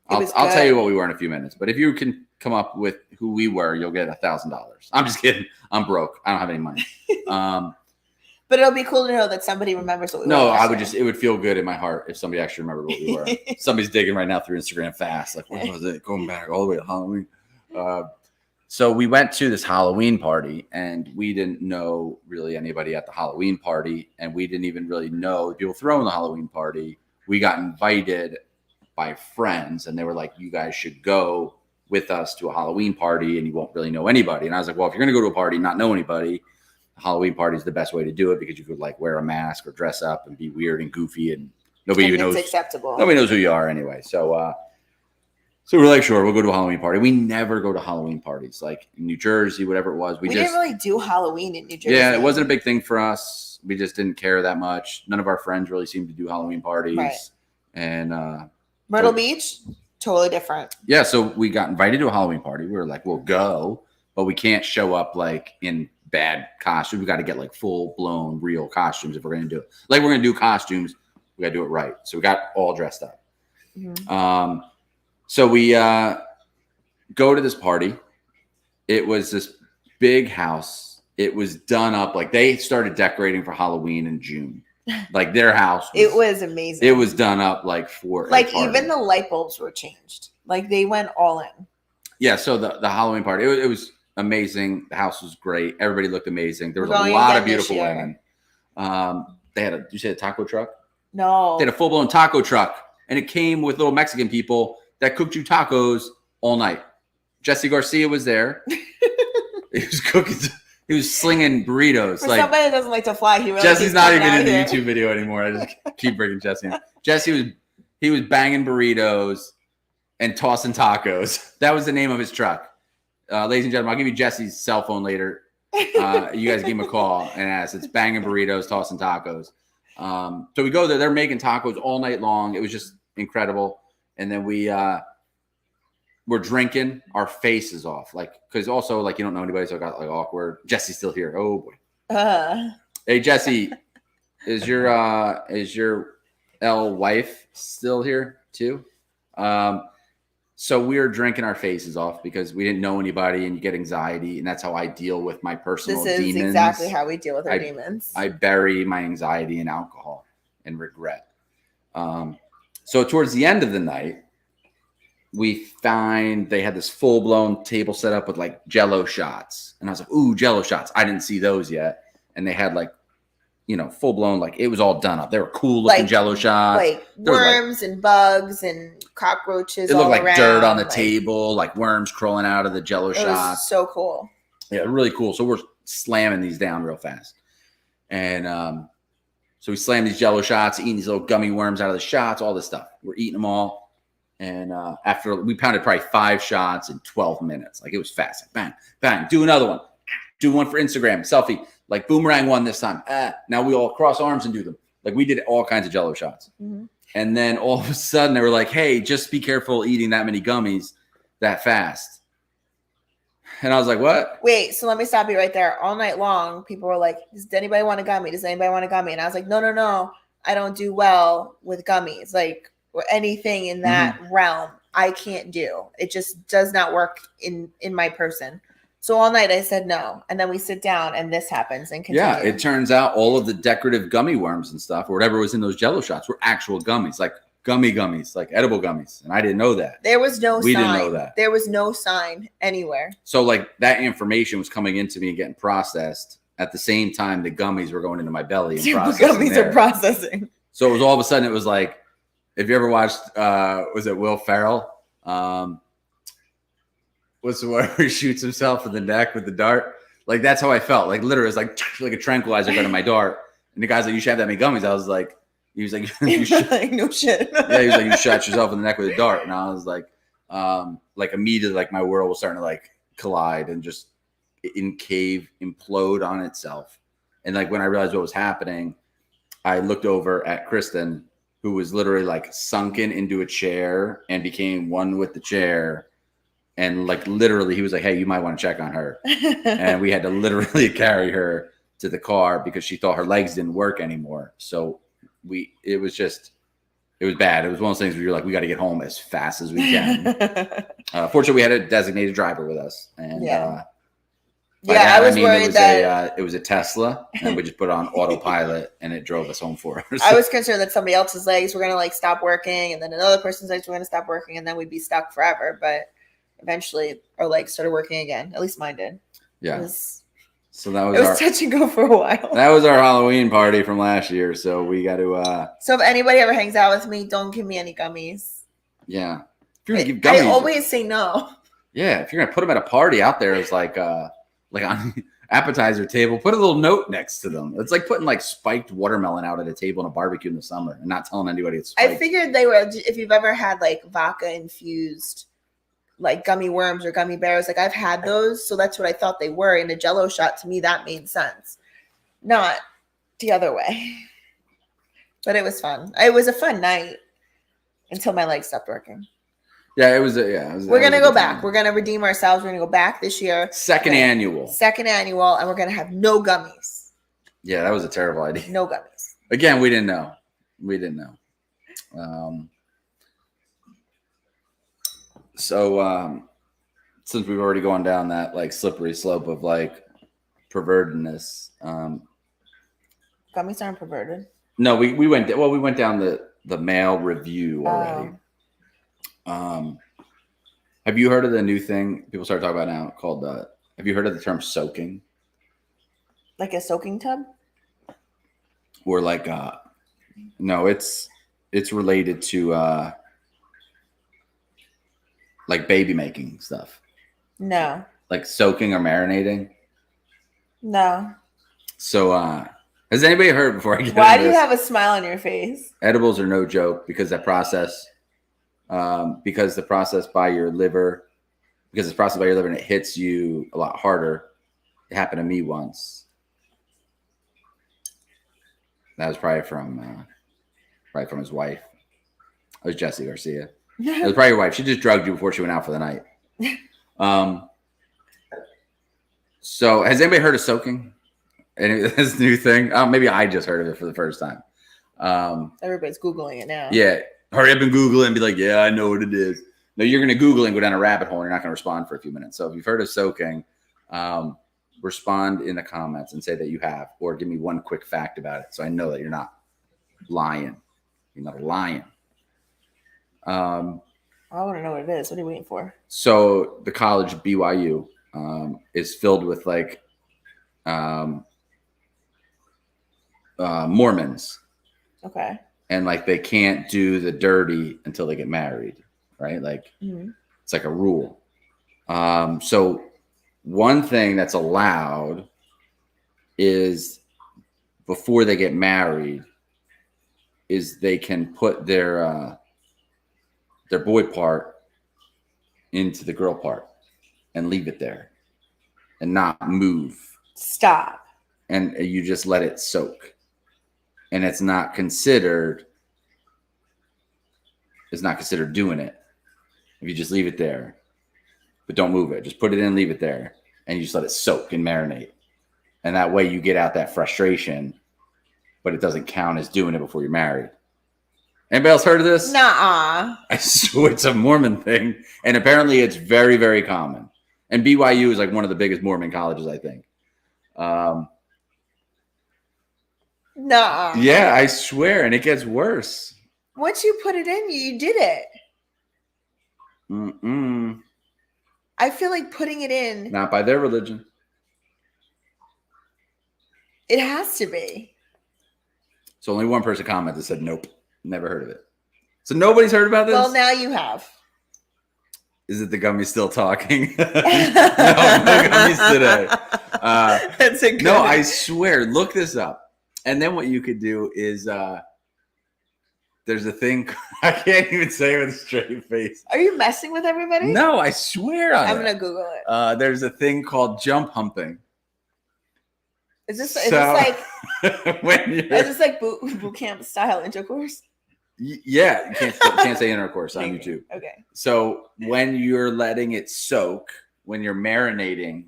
B: I'll tell you what we were in a few minutes. But if you can come up with who we were, you'll get $1,000. I'm just kidding. I'm broke. I don't have any money.
A: But it'll be cool to know that somebody remembers what we were.
B: No, I would just. It would feel good in my heart if somebody actually remembered what we were. Somebody's digging right now through Instagram fast. Like, what was it? Going back all the way to Halloween. So we went to this Halloween party, and we didn't know really anybody at the Halloween party, and we didn't even really know the people throwing the Halloween party. We got invited by friends, and they were like, you guys should go with us to a Halloween party, and you won't really know anybody. And I was like, well, if you're going to go to a party, not know anybody, a Halloween party is the best way to do it, because you could like wear a mask or dress up and be weird and goofy, and nobody even knows.
A: Acceptable.
B: Nobody knows who you are anyway. So we're like, sure, we'll go to a Halloween party. We never go to Halloween parties, like in New Jersey, whatever it was. We
A: didn't really do Halloween in New Jersey.
B: Yeah, it wasn't a big thing for us. We just didn't care that much. None of our friends really seemed to do Halloween parties. Right. And
A: Myrtle Beach, totally different.
B: Yeah, so we got invited to a Halloween party. We were like, we'll go, but we can't show up like in bad costumes. We got to get like full blown real costumes if we're going to do it. Like we're going to do costumes, we got to do it right. So we got all dressed up. Mm-hmm. So we go to this party. It was this big house. It was done up like they started decorating for Halloween in June. Like their house.
A: It was amazing.
B: It was done up like for
A: like even the light bulbs were changed. Like they went all in.
B: Yeah. So the Halloween party, it was amazing. The house was great. Everybody looked amazing. There was a lot of beautiful women. They had you say a taco truck?
A: No.
B: They had a full blown taco truck, and it came with little Mexican people that cooked you tacos all night. Jesse Garcia was there. He was cooking. He was slinging burritos.
A: For somebody that doesn't like to fly, he really
B: Jesse's not even in the YouTube video anymore. I just keep bringing Jesse in. Jesse was banging burritos and tossing tacos. That was the name of his truck. Ladies and gentlemen, I'll give you Jesse's cell phone later. You guys give him a call and ask. It's banging burritos, tossing tacos. So we go there. They're making tacos all night long. It was just incredible. And then we're drinking our faces off, like, because also like you don't know anybody, so it got like awkward. Jesse's still here. Oh boy. Hey Jesse, is your L wife still here too? So we were drinking our faces off because we didn't know anybody, and you get anxiety, and that's how I deal with my personal demons.
A: This is exactly how we deal with our demons.
B: I bury my anxiety in alcohol and regret. So towards the end of the night, we find they had this full-blown table set up with like Jello shots. And I was like, ooh, Jello shots. I didn't see those yet. And they had like, full-blown, like it was all done up. They were cool-looking Jello shots.
A: Like worms and bugs and cockroaches.
B: It looked like dirt on the table, like worms crawling out of the Jello shots.
A: Was so cool.
B: Yeah, really cool. So we're slamming these down real fast. And so we slam these Jello shots, eating these little gummy worms out of the shots, all this stuff. We're eating them all. And after we pounded probably 5 shots in 12 minutes. Like it was fast. Like, bang, bang, do another one. Do one for Instagram, selfie. Like boomerang one this time. Now we all cross arms and do them. Like we did all kinds of Jello shots. Mm-hmm. And then all of a sudden they were like, hey, just be careful eating that many gummies that fast. And I was like, what?
A: Wait, so let me stop you right there. All night long, people were like, does anybody want a gummy? Does anybody want a gummy? And I was like, no. I don't do well with gummies. Like, or anything in that realm, I can't do. It just does not work in my person. So all night I said no. And then we sit down and this happens and continue.
B: Yeah, it turns out all of the decorative gummy worms and stuff, or whatever was in those Jello shots, were actual gummies, like gummies, like edible gummies. And I didn't know that.
A: There was no sign.
B: We didn't know that.
A: There was no sign anywhere.
B: So like that information was coming into me and getting processed at the same time the gummies were going into my belly and processing. The gummies are
A: processing.
B: So it was all of a sudden, it was like, if you ever watched, was it Will Ferrell? What's the one where he shoots himself in the neck with the dart? Like, that's how I felt. Like, literally, it's like a tranquilizer going to my dart. And the guy's like, you should have that many gummies. I was like, he was like, you should.
A: Like, no shit.
B: Yeah, he was like, you shot yourself in the neck with a dart. And I was like immediately, like my world was starting to like collide and just implode on itself. And like, when I realized what was happening, I looked over at Kristen, who was literally like sunken into a chair and became one with the chair. And like literally he was like, hey, you might want to check on her. And we had to literally carry her to the car because she thought her legs didn't work anymore. So it was bad. It was one of those things where you're like, we got to get home as fast as we can. Fortunately, we had a designated driver with us. And
A: I was worried that
B: it was a Tesla, and we just put it on autopilot, and it drove us home for us.
A: I was concerned that somebody else's legs were going to like stop working, and then another person's legs were going to stop working, and then we'd be stuck forever. But eventually, or like started working again. At least mine did.
B: Yeah.
A: It was
B: So that was
A: touch and go for a while.
B: That was our Halloween party from last year. So we got to.
A: So if anybody ever hangs out with me, don't give me any gummies.
B: Yeah. If you're gonna give gummies,
A: I always say no.
B: Yeah, if you're gonna put them at a party out there, as like on appetizer table, put a little note next to them. It's like putting like spiked watermelon out at a table in a barbecue in the summer and not telling anybody it's spiked.
A: I figured they were, if you've ever had like vodka infused like gummy worms or gummy bears, like I've had those, so that's what I thought they were. In a Jello shot, to me that made sense, not the other way. But it was fun. It was a fun night until my legs stopped working.
B: Yeah, it was.
A: We're gonna go back. We're gonna redeem ourselves. We're gonna go back this year.
B: Second annual,
A: and we're gonna have no gummies.
B: Yeah, that was a terrible idea.
A: No gummies.
B: Again, we didn't know. So since we've already gone down that like slippery slope of like pervertedness,
A: gummies aren't perverted.
B: No, we went down the male review already. Have you heard of the new thing people start talking about now called have you heard of the term soaking?
A: Like a soaking tub?
B: Or like no, it's related to like baby making stuff.
A: No.
B: Like soaking or marinating?
A: No.
B: So has anybody heard before I get
A: Why do you have a smile on your face?
B: Edibles are no joke because that process because the process by your liver, and it hits you a lot harder. It happened to me once. That was probably from his wife. It was Jessie Garcia. It was probably your wife. She just drugged you before she went out for the night. So has anybody heard of soaking? And this new thing? Maybe I just heard of it for the first time.
A: Everybody's Googling it now.
B: Yeah. Hurry up and Google it and be like, yeah, I know what it is. No, you're going to Google and go down a rabbit hole and you're not going to respond for a few minutes. So if you've heard of soaking, respond in the comments and say that you have, or give me one quick fact about it so I know that you're not lying. You're not lying.
A: I want to know what it is. What are you waiting for?
B: So the college BYU is filled with like Mormons.
A: Okay.
B: And like they can't do the dirty until they get married, right? Like It's like a rule. So one thing that's allowed is before they get married is they can put their boy part into the girl part and leave it there and not move.
A: Stop.
B: And you just let it soak. And it's not considered doing it if you just leave it there, but don't move it. Just put it in, leave it there, and you just let it soak and marinate. And that way you get out that frustration, but it doesn't count as doing it before you're married. Anybody else heard of this?
A: Nuh-uh.
B: I swear it's a Mormon thing, and apparently it's very, very common. And BYU is like one of the biggest Mormon colleges, I think.
A: Nuh-uh.
B: Yeah, I swear, and it gets worse.
A: Once you put it in, you did it. I feel like putting it in.
B: Not by their religion.
A: It has to be.
B: So only one person commented said, nope, never heard of it. So nobody's heard about this?
A: Well, now you have.
B: Is it the gummy still talking? No gummies today.
A: That's a good
B: No, I swear, look this up. And then what you could do is there's a thing I can't even say it with a straight face.
A: Are you messing with everybody?
B: No, I swear on
A: I'm going to Google it.
B: There's a thing called jump humping.
A: Is this like boot camp style intercourse?
B: Yeah, you can't say intercourse on YouTube.
A: Okay.
B: So when you're letting it soak, when you're marinating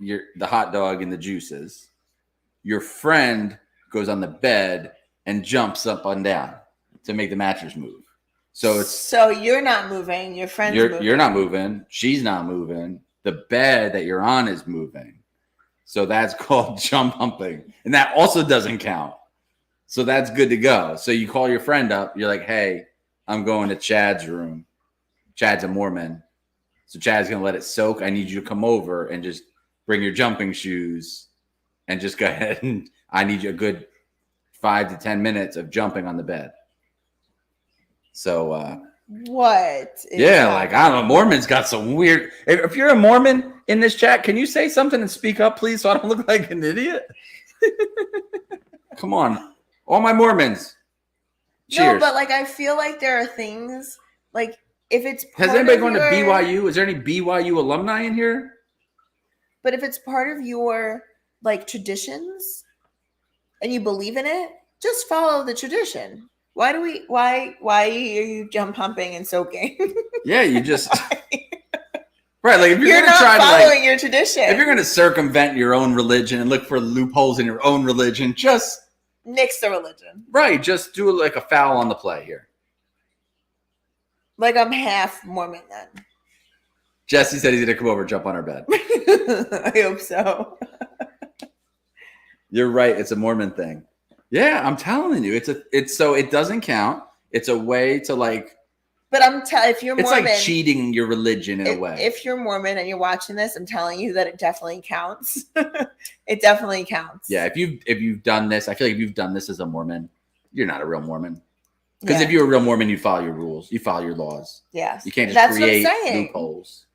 B: the hot dog in the juices, your friend goes on the bed and jumps up and down to make the mattress move. So
A: you're not moving, your friend's moving.
B: You're not moving, she's not moving. The bed that you're on is moving. So that's called jump humping. And that also doesn't count. So that's good to go. So you call your friend up, you're like, hey, I'm going to Chad's room. Chad's a Mormon, so Chad's gonna let it soak. I need you to come over and just bring your jumping shoes and just go ahead and I need you a good 5 to 10 minutes of jumping on the bed. So
A: what?
B: Yeah, like I don't know. Mormons got some weird. If you're a Mormon in this chat, can you say something and speak up, please, so I don't look like an idiot? Come on, all my Mormons. Cheers.
A: No, but like I feel like there are things like if it's
B: has anybody gone to BYU? Is there any BYU alumni in here?
A: But if it's part of your like traditions and you believe in it, just follow the tradition. Why are you jump humping and soaking?
B: Yeah, you just right. Like if
A: you're
B: gonna
A: not
B: try
A: following
B: to,
A: your tradition.
B: If you're going to circumvent your own religion and look for loopholes in your own religion, just
A: nix the religion.
B: Right, just do like a foul on the play here.
A: Like I'm half Mormon then.
B: Jesse said he's going to come over and jump on our bed.
A: I hope so.
B: You're right. It's a Mormon thing. Yeah, I'm telling you, it's so it doesn't count. It's a way to like.
A: But if you're Mormon,
B: it's like cheating your religion in a way.
A: If you're Mormon and you're watching this, I'm telling you that it definitely counts. It definitely counts.
B: Yeah, if you've done this, I feel like if you've done this as a Mormon, you're not a real Mormon. Because if you're a real Mormon, you follow your rules, you follow your laws.
A: Yes,
B: you can't just create loopholes.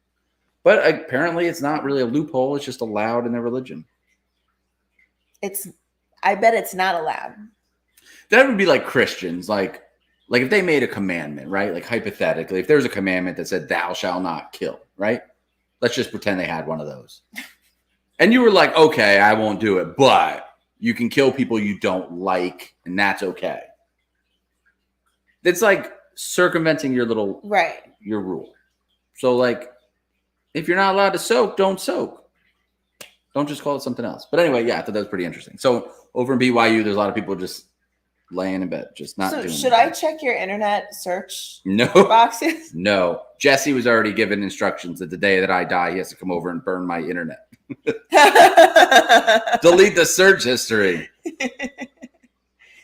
B: But apparently, it's not really a loophole. It's just allowed in their religion.
A: I bet it's not allowed.
B: That would be like Christians, like if they made a commandment, right? Like hypothetically, if there was a commandment that said "Thou shalt not kill," right? Let's just pretend they had one of those, and you were like, "Okay, I won't do it, but you can kill people you don't like, and that's okay." It's like circumventing your your rule. So, like, if you're not allowed to soak, don't soak. Don't just call it something else. But anyway, yeah, I thought that was pretty interesting. So over in BYU, there's a lot of people just laying in bed, just not doing
A: should I check your internet search
B: boxes? No. Jesse was already given instructions that the day that I die, he has to come over and burn my internet. Delete the search history.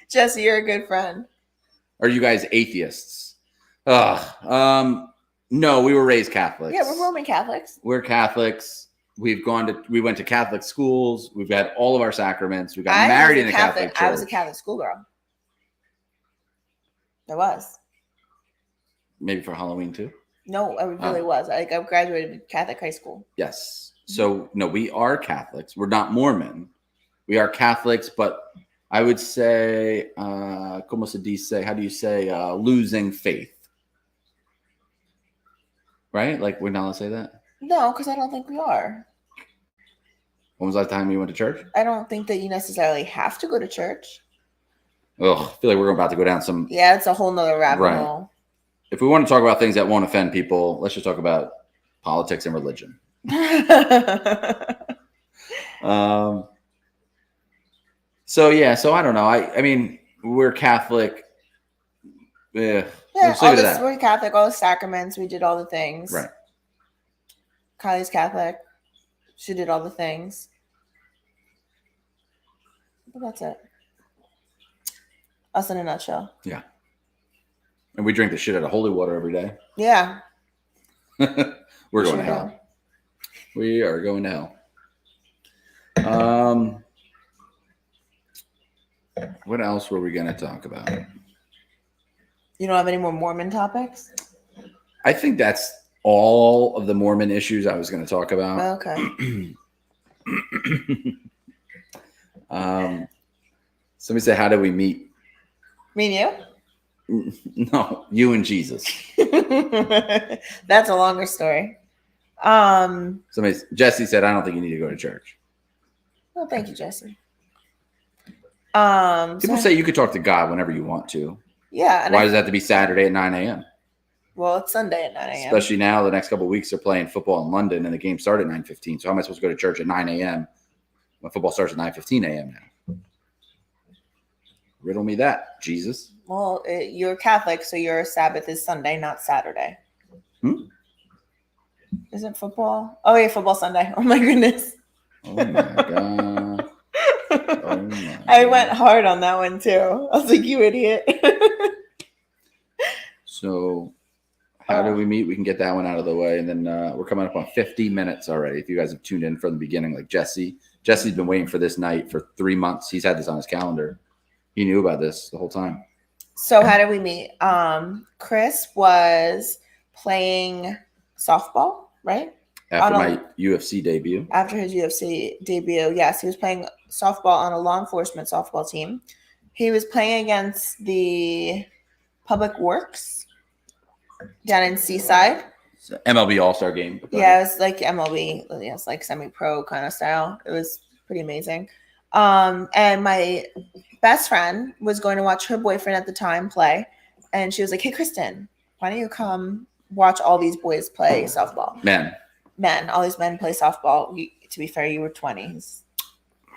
A: Jesse, you're a good friend.
B: Are you guys atheists? No, we were raised Catholics.
A: Yeah, we're Roman Catholics.
B: We're Catholics. We went to Catholic schools. We've had all of our sacraments. We got married in a Catholic church.
A: I was a Catholic schoolgirl. I was.
B: Maybe for Halloween too?
A: No, I really was. I graduated Catholic high school.
B: Yes. So, no, we are Catholics. We're not Mormon. We are Catholics, but I would say, como se dice? How do you say losing faith? Right? Like, we're not allowed to say that?
A: No, because I don't think we are.
B: When was the last time you went to church?
A: I don't think that you necessarily have to go to church.
B: Ugh, I feel like we're about to go down some...
A: Yeah, it's a whole nother rabbit hole.
B: If we want to talk about things that won't offend people, let's just talk about politics and religion. So I don't know. I mean, we're Catholic. We're
A: Catholic, all the sacraments. We did all the things.
B: Right.
A: Kylie's Catholic. She did all the things. But that's it. Us in a nutshell.
B: Yeah. And we drink the shit out of holy water every day.
A: Yeah.
B: We're going to hell. We are going to hell. What else were we going to talk about?
A: You don't have any more Mormon topics?
B: I think that's all of the Mormon issues I was going to talk about.
A: Okay.
B: Somebody said, how did we meet?
A: Me and
B: you? No, you and Jesus.
A: That's a longer story.
B: Jesse said, I don't think you need to go to church.
A: Well, thank you, Jesse.
B: People say you could talk to God whenever you want to.
A: Yeah.
B: Why does it have to be Saturday at 9 a.m.?
A: Well, it's Sunday at 9 a.m.
B: Especially now, the next couple of weeks, they're playing football in London, and the game started at 9:15. So how am I supposed to go to church at 9 a.m. when football starts at 9:15 a.m. now? Riddle me that, Jesus.
A: Well, you're Catholic, so your Sabbath is Sunday, not Saturday. Isn't football? Oh, yeah, football Sunday. Oh, my goodness.
B: Oh, my God.
A: I went hard on that one, too. I was like, you idiot.
B: So, How do we meet? We can get that one out of the way. And then we're coming up on 50 minutes already. If you guys have tuned in from the beginning, like Jesse's been waiting for this night for 3 months. He's had this on his calendar. He knew about this the whole time.
A: So how did we meet? Chris was playing softball, right?
B: After my UFC debut.
A: After his UFC debut, yes, he was playing softball on a law enforcement softball team. He was playing against the Public Works down in Seaside.
B: MLB All-Star game.
A: Yeah, it was like MLB. Yes, like semi-pro kind of style. It was pretty amazing. And my best friend was going to watch her boyfriend at the time play, and she was like, "Hey, Kristen, why don't you come watch all these boys play softball?" Men, all these men play softball. To be fair, you were 20.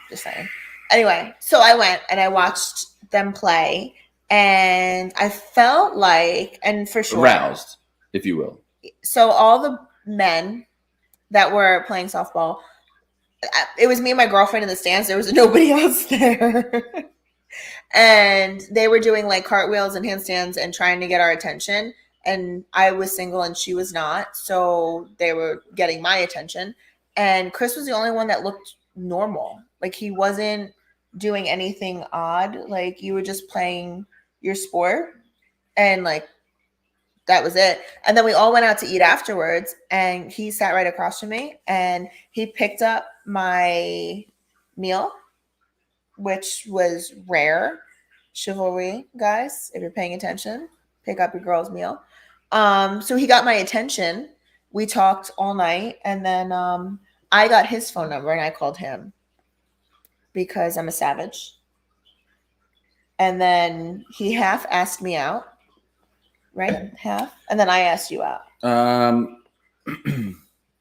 A: Just saying. Anyway, so I went and I watched them play, and I felt like, and for sure,
B: aroused, if you will.
A: So all the men that were playing softball, it was me and my girlfriend in the stands. There was nobody else there. And they were doing like cartwheels and handstands and trying to get our attention. And I was single and she was not. So they were getting my attention. And Chris was the only one that looked normal. Like he wasn't doing anything odd. Like you were just playing your sport. And like that was it. And then we all went out to eat afterwards. And he sat right across from me. And he picked up my meal, which was rare. Chivalry, guys, if you're paying attention, pick up your girl's meal. So he got my attention. We talked all night, and then I got his phone number and I called him because I'm a savage. And then he half asked me out, right? Half, and then I asked you out.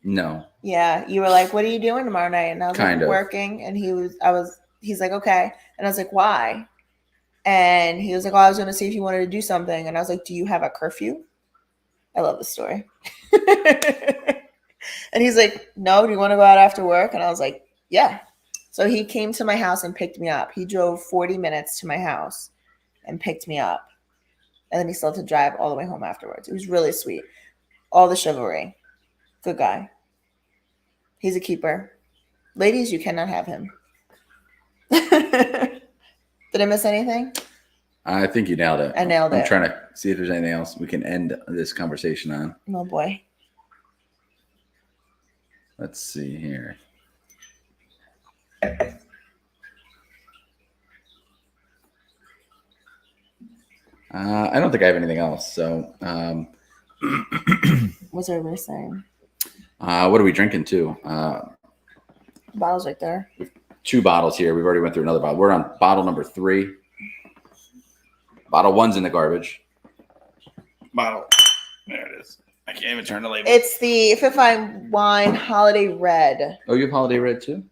B: No.
A: Yeah, you were like, "What are you doing tomorrow night?" And I was like, "Working." And he's like, "Okay," and I was like, "Why?" And he was like, "Oh, I was going to see if you wanted to do something." And I was like, "Do you have a curfew?" I love this story. And he's like, "No, do you want to go out after work?" And I was like, "Yeah." So he came to my house and picked me up. He drove 40 minutes to my house and picked me up. And then he still had to drive all the way home afterwards. It was really sweet. All the chivalry. Good guy. He's a keeper. Ladies, you cannot have him. Did I miss anything?
B: I think you nailed it.
A: I nailed it.
B: I'm trying to see if there's anything else we can end this conversation on.
A: Oh, boy.
B: Let's see here. I don't think I have anything else. So,
A: what's everybody saying?
B: What are we drinking too?
A: Bottles right there.
B: 2 bottles here. We've already went through another bottle. We're on bottle number 3. Bottle 1's in the garbage. Bottle. There it is. I can't even turn the label.
A: It's the Fifth Wine Holiday Red.
B: Oh, you have Holiday Red too?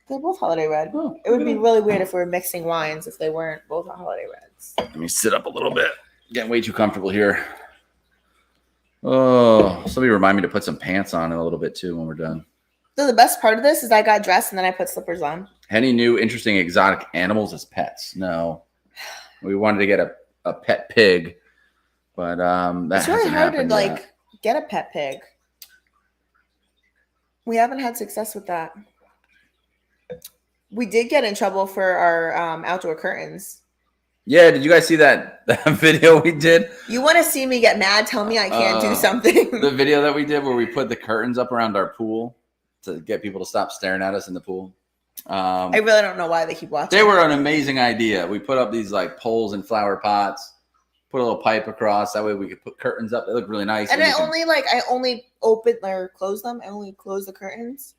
A: They're both Holiday Red. Oh, it would be really weird if we were mixing wines if they weren't both Holiday Reds.
B: Let me sit up a little bit. Getting way too comfortable here. Oh, somebody remind me to put some pants on in a little bit too when we're done.
A: So the best part of this is I got dressed and then I put slippers on.
B: Any new interesting exotic animals as pets? No. We wanted to get a pet pig, but
A: it's really hard to get a pet pig. We haven't had success with that. We did get in trouble for our outdoor curtains. Yeah,
B: did you guys see that video we did?
A: You want to see me get mad? Tell me I can't do something.
B: The video that we did where we put the curtains up around our pool to get people to stop staring at us in the pool.
A: I really don't know why they keep watching.
B: They were an amazing idea. We put up these like poles and flower pots, put a little pipe across. That way we could put curtains up. They look really nice.
A: And I only open or close them. I only close the curtains.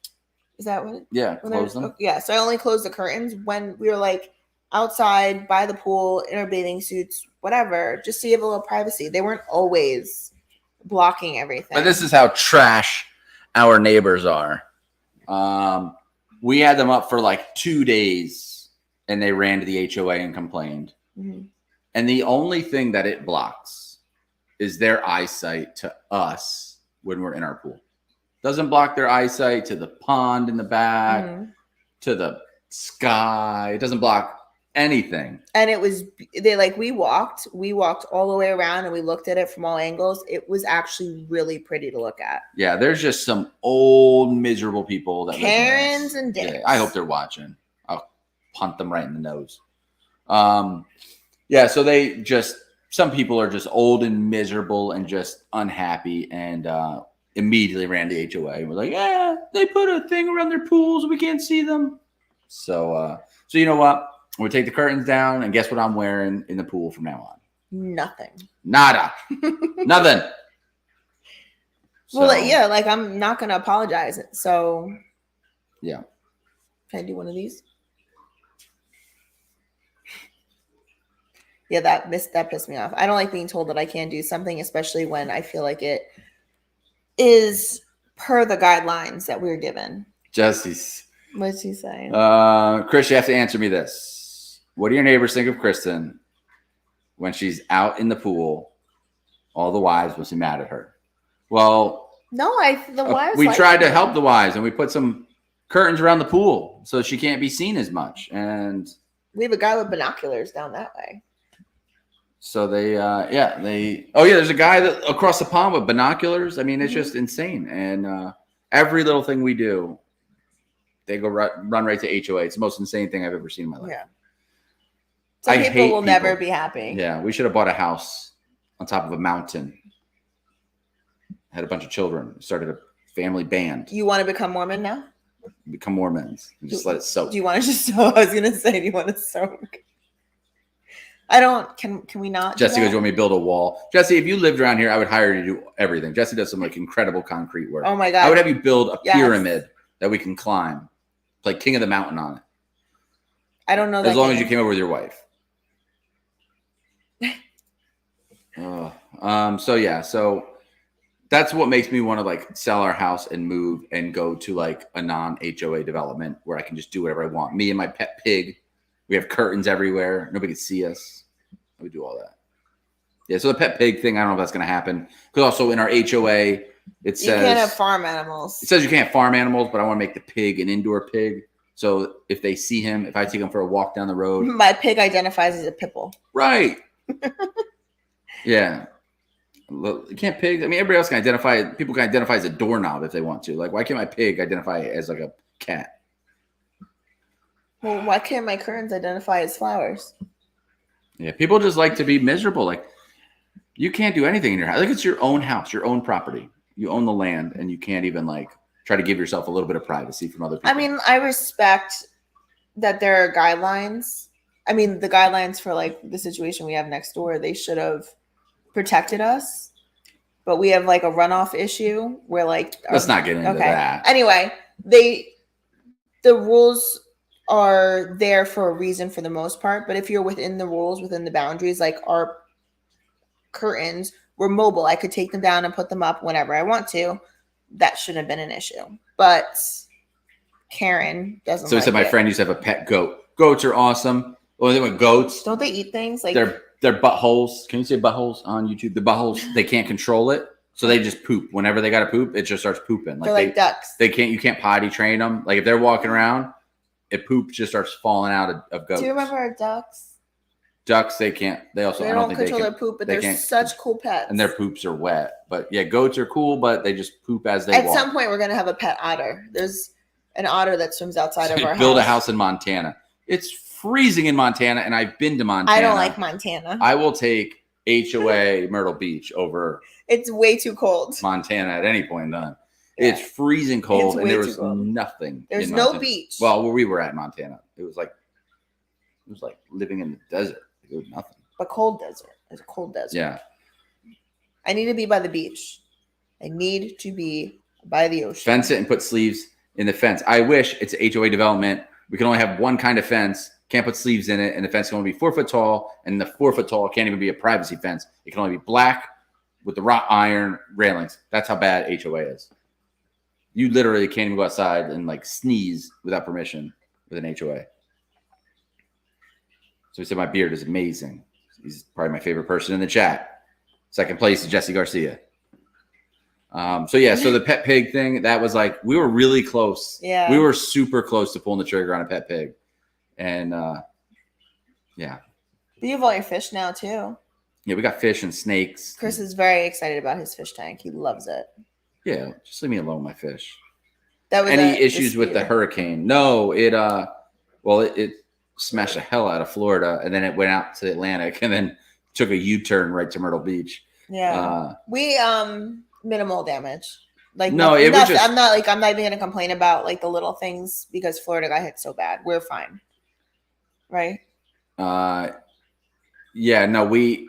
A: Is that what?
B: Yeah, close them.
A: Yeah, so I only closed the curtains when we were like outside by the pool in our bathing suits, whatever, just to give a little privacy. They weren't always blocking everything.
B: But this is how trash our neighbors are. We had them up for like 2 days and they ran to the HOA and complained. Mm-hmm. And the only thing that it blocks is their eyesight to us when we're in our pool. Doesn't block their eyesight to the pond in the back, to the sky. It doesn't block anything.
A: And it was we walked all the way around and we looked at it from all angles. It was actually really pretty to look at.
B: Yeah, there's just some old miserable people that
A: Karens and dicks.
B: Yeah, I hope they're watching. I'll punt them right in the nose. Yeah, so some people are just old and miserable and just unhappy and immediately ran to HOA. We're like, yeah, they put a thing around their pools. We can't see them. So you know what? We'll take the curtains down, and guess what I'm wearing in the pool from now on?
A: Nothing.
B: Nada. Nothing.
A: Well, yeah, like I'm not going to apologize. So,
B: yeah.
A: Can I do one of these? Yeah, that pissed me off. I don't like being told that I can't do something, especially when I feel like it is per the guidelines that we're given.
B: Jesse's.
A: What's he saying?
B: Chris, you have to answer me this. What do your neighbors think of Kristen when she's out in the pool? All the wives must be mad at her. Well,
A: no, the wives.
B: We tried to help the wives, and we put some curtains around the pool so she can't be seen as much. And
A: we have a guy with binoculars down that way.
B: So there's a guy that across the pond with binoculars. I mean, it's just insane. And every little thing we do, they go run right to HOA. It's the most insane thing I've ever seen in my life.
A: Yeah. Some people will never be happy.
B: Yeah, we should have bought a house on top of a mountain. Had a bunch of children. Started a family band.
A: You want to become Mormon now?
B: Become Mormons and just let it soak.
A: Do you want to just soak? I was gonna say, do you want to soak? I don't. Can we not?
B: Jesse goes, you want me to build a wall? Jesse, if you lived around here, I would hire you to do everything. Jesse does some like incredible concrete work.
A: Oh my God.
B: I would have you build a pyramid that we can climb. Like King of the Mountain on it.
A: I don't know.
B: As long as you came over with your wife. So that's what makes me want to like sell our house and move and go to like a non-HOA development where I can just do whatever I want. Me and my pet pig. We have curtains everywhere. Nobody can see us. We do all that. Yeah, so the pet pig thing, I don't know if that's going to happen. Because also in our HOA, it says
A: you can't have farm animals.
B: It says you can't farm animals, but I want to make the pig an indoor pig. So if they see him, if I take him for a walk down the road.
A: My pig identifies as a pit bull.
B: Right. Yeah. You can't pigs. I mean, everybody else can identify. People can identify as a doorknob if they want to. Like, why can't my pig identify as like a cat?
A: Well, why can't my curtains identify as flowers?
B: Yeah, people just like to be miserable. Like, you can't do anything in your house. Like, it's your own house, your own property. You own the land, and you can't even like try to give yourself a little bit of privacy from other people.
A: I mean, I respect that there are guidelines. I mean, the guidelines for like the situation we have next door, they should have protected us. But we have like a runoff issue where like
B: let's not get into that.
A: Anyway, the rules are there for a reason for the most part, but if you're within the rules, within the boundaries, like our curtains were mobile, I could take them down and put them up whenever I want to. That shouldn't have been an issue. But Karen doesn't.
B: So he said my friend used to have a pet goat. Goats are awesome. Well, they with goats.
A: Don't they eat things like
B: they're buttholes? Can you say buttholes on YouTube? The buttholes, they can't control it. So they just poop. Whenever they got to poop, it just starts pooping.
A: They're like ducks.
B: You can't potty train them. Like if they're walking around, poop just starts falling out of goats.
A: Do you remember our ducks?
B: Ducks, they can't. They also
A: they don't control their poop, but they're such cool pets.
B: And their poops are wet. But yeah, goats are cool, but they just poop as they walk.
A: At some point, we're gonna have a pet otter. There's an otter that swims outside of our house.
B: Build a house in Montana. It's freezing in Montana, and I've been to Montana.
A: I don't like Montana.
B: I will take HOA Myrtle Beach over.
A: It's way too cold.
B: Montana at any point in time. Yeah. It's freezing cold, and there was nothing.
A: There's no beach.
B: Well, where we were at Montana, it was like living in the desert. It was nothing.
A: But cold desert. It's a cold desert.
B: Yeah.
A: I need to be by the beach. I need to be by the ocean.
B: Fence it and put sleeves in the fence. I wish it's HOA development. We can only have one kind of fence. Can't put sleeves in it, and the fence can only be 4 foot tall. And the 4 foot tall can't even be a privacy fence. It can only be black with the wrought iron railings. That's how bad HOA is. You literally can't even go outside and like sneeze without permission with an HOA. So he said my beard is amazing. He's probably my favorite person in the chat. Second place is Jesse Garcia. So the pet pig thing, that was like, we were really close.
A: Yeah.
B: We were super close to pulling the trigger on a pet pig. And Yeah.
A: But you have all your fish now too.
B: Yeah, we got fish and snakes.
A: Chris is very excited about his fish tank. He loves it.
B: Yeah, just leave me alone, my fish.
A: That was
B: Any issues with the hurricane? No, it smashed the hell out of Florida, and then it went out to the Atlantic, and then took a U-turn right to Myrtle Beach.
A: Yeah, we minimal damage. Like
B: no, it was just.
A: I'm not even gonna complain about like the little things because Florida got hit so bad. We're fine, right?
B: Yeah, no, we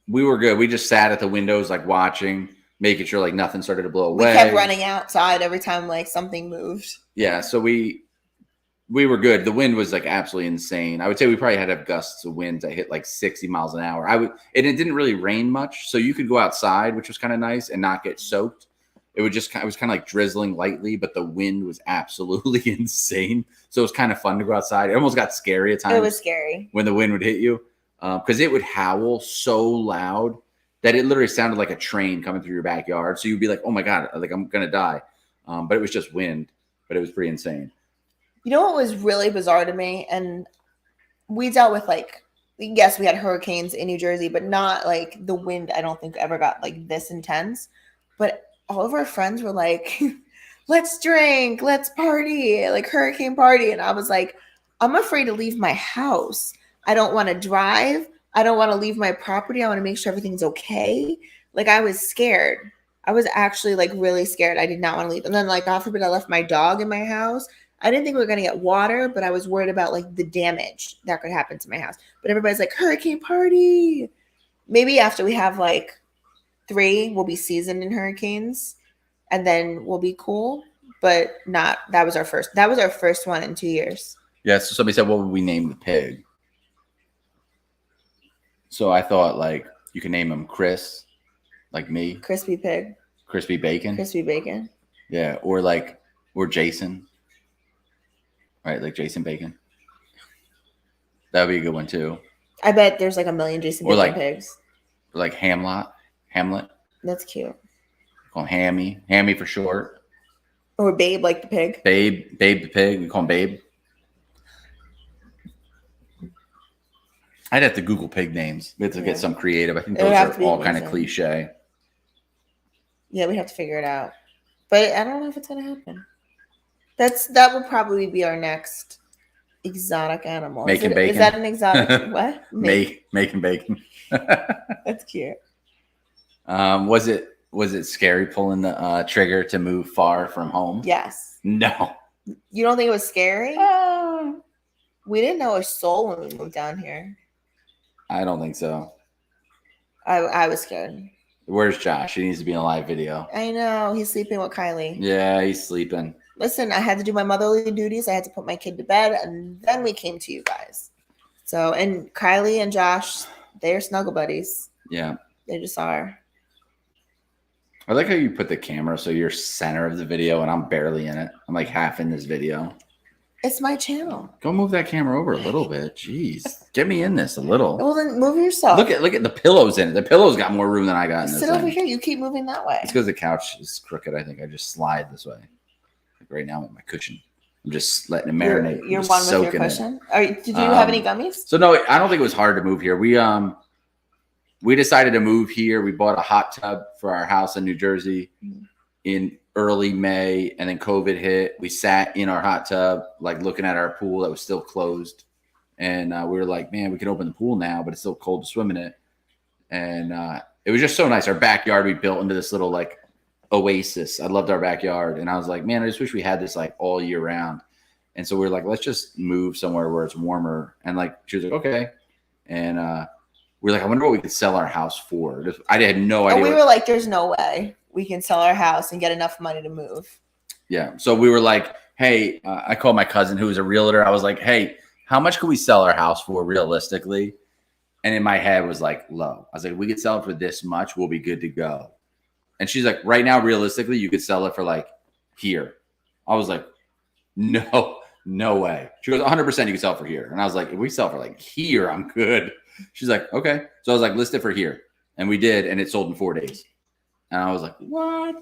B: were good. We just sat at the windows, like watching, making sure like nothing started to blow away.
A: We kept running outside every time like something moved.
B: Yeah, so we were good. The wind was like absolutely insane. I would say we probably had to have gusts of wind that hit like 60 miles an hour. And it didn't really rain much, so you could go outside, which was kind of nice, and not get soaked. It was kind of like drizzling lightly, but the wind was absolutely insane. So it was kind of fun to go outside. It almost got scary at times.
A: It was scary
B: when the wind would hit you, because it would howl so loud that it literally sounded like a train coming through your backyard. So you'd be like, "Oh my god, like I'm gonna die," but it was just wind. But it was pretty insane.
A: You know what was really bizarre to me? And we dealt with like, yes, we had hurricanes in New Jersey, but not like the wind, I don't think ever got like this intense. But all of our friends were like, let's drink, let's party, like hurricane party. And I was like, I'm afraid to leave my house. I don't want to drive. I don't want to leave my property. I want to make sure everything's okay. Like I was scared. I was actually like really scared. I did not want to leave. And then like, God forbid, I left my dog in my house. I didn't think we were going to get water, but I was worried about like the damage that could happen to my house. But everybody's like, hurricane party. Maybe after we have like 3, we'll be seasoned in hurricanes and then we'll be cool. But not, that was our first one in 2 years.
B: Yeah, so somebody said, what would we name the pig? So I thought like you can name him Chris, like me.
A: Crispy pig.
B: Crispy bacon.
A: Crispy bacon.
B: Yeah, or Jason. Right, like Jason Bacon. That would be a good one too.
A: I bet there's like a million Jason Bacon pigs.
B: Like Hamlet.
A: That's cute.
B: Call him Hammy for short.
A: Or Babe, like the pig.
B: Babe the pig. We call him Babe. I'd have to Google pig names. We have to get some creative. I think those are all kind of cliche.
A: Yeah, we have to figure it out. But I don't know if it's gonna happen. That will probably be our next exotic animal.
B: Making bacon.
A: Is that an exotic what?
B: Making bacon.
A: That's cute.
B: Was it scary pulling the trigger to move far from home?
A: Yes.
B: No.
A: You don't think it was scary? We didn't know a soul when we moved down here.
B: I don't think so.
A: I was scared.
B: Where's Josh? He needs to be in a live video.
A: I know. He's sleeping with Kylie.
B: Yeah, he's sleeping.
A: Listen, I had to do my motherly duties. I had to put my kid to bed, and then we came to you guys. So, and Kylie and Josh, they're snuggle buddies.
B: Yeah.
A: They just are.
B: I like how you put the camera so you're center of the video, and I'm barely in it. I'm like half in this video.
A: It's my channel.
B: Go move that camera over a little bit. Jeez. Get me in this a little.
A: Well, then move yourself.
B: Look at the pillows in it. The pillows got more room than I got in this
A: Sit over here. You keep moving that way.
B: It's because the couch is crooked. I think I just slide this way. Like right now with my cushion. I'm just letting it marinate.
A: You're one with your cushion? Did you have any gummies?
B: So no, I don't think it was hard to move here. We decided to move here. We bought a hot tub for our house in New Jersey in early May, and then COVID hit. We sat in our hot tub, like looking at our pool that was still closed. And we were like, man, we can open the pool now, but it's still cold to swim in it. And it was just so nice. Our backyard, we built into this little like oasis. I loved our backyard. And I was like, man, I just wish we had this like all year round. And so we were like, let's just move somewhere where it's warmer. And like, she was like, okay. And we were like, I wonder what we could sell our house for. I had no idea.
A: And we were like, there's no way we can sell our house and get enough money to move.
B: Yeah. So we were like, hey, I called my cousin who was a realtor. I was like, hey, how much could we sell our house for realistically? And in my head was like low. I was like, we could sell it for this much. We'll be good to go. And she's like, right now, realistically, you could sell it for like here. I was like, no way. She goes, 100% you can sell it for here. And I was like, if we sell for like here, I'm good. She's like, okay. So I was like, list it for here. And we did. And it sold in 4 days. And I was like, what?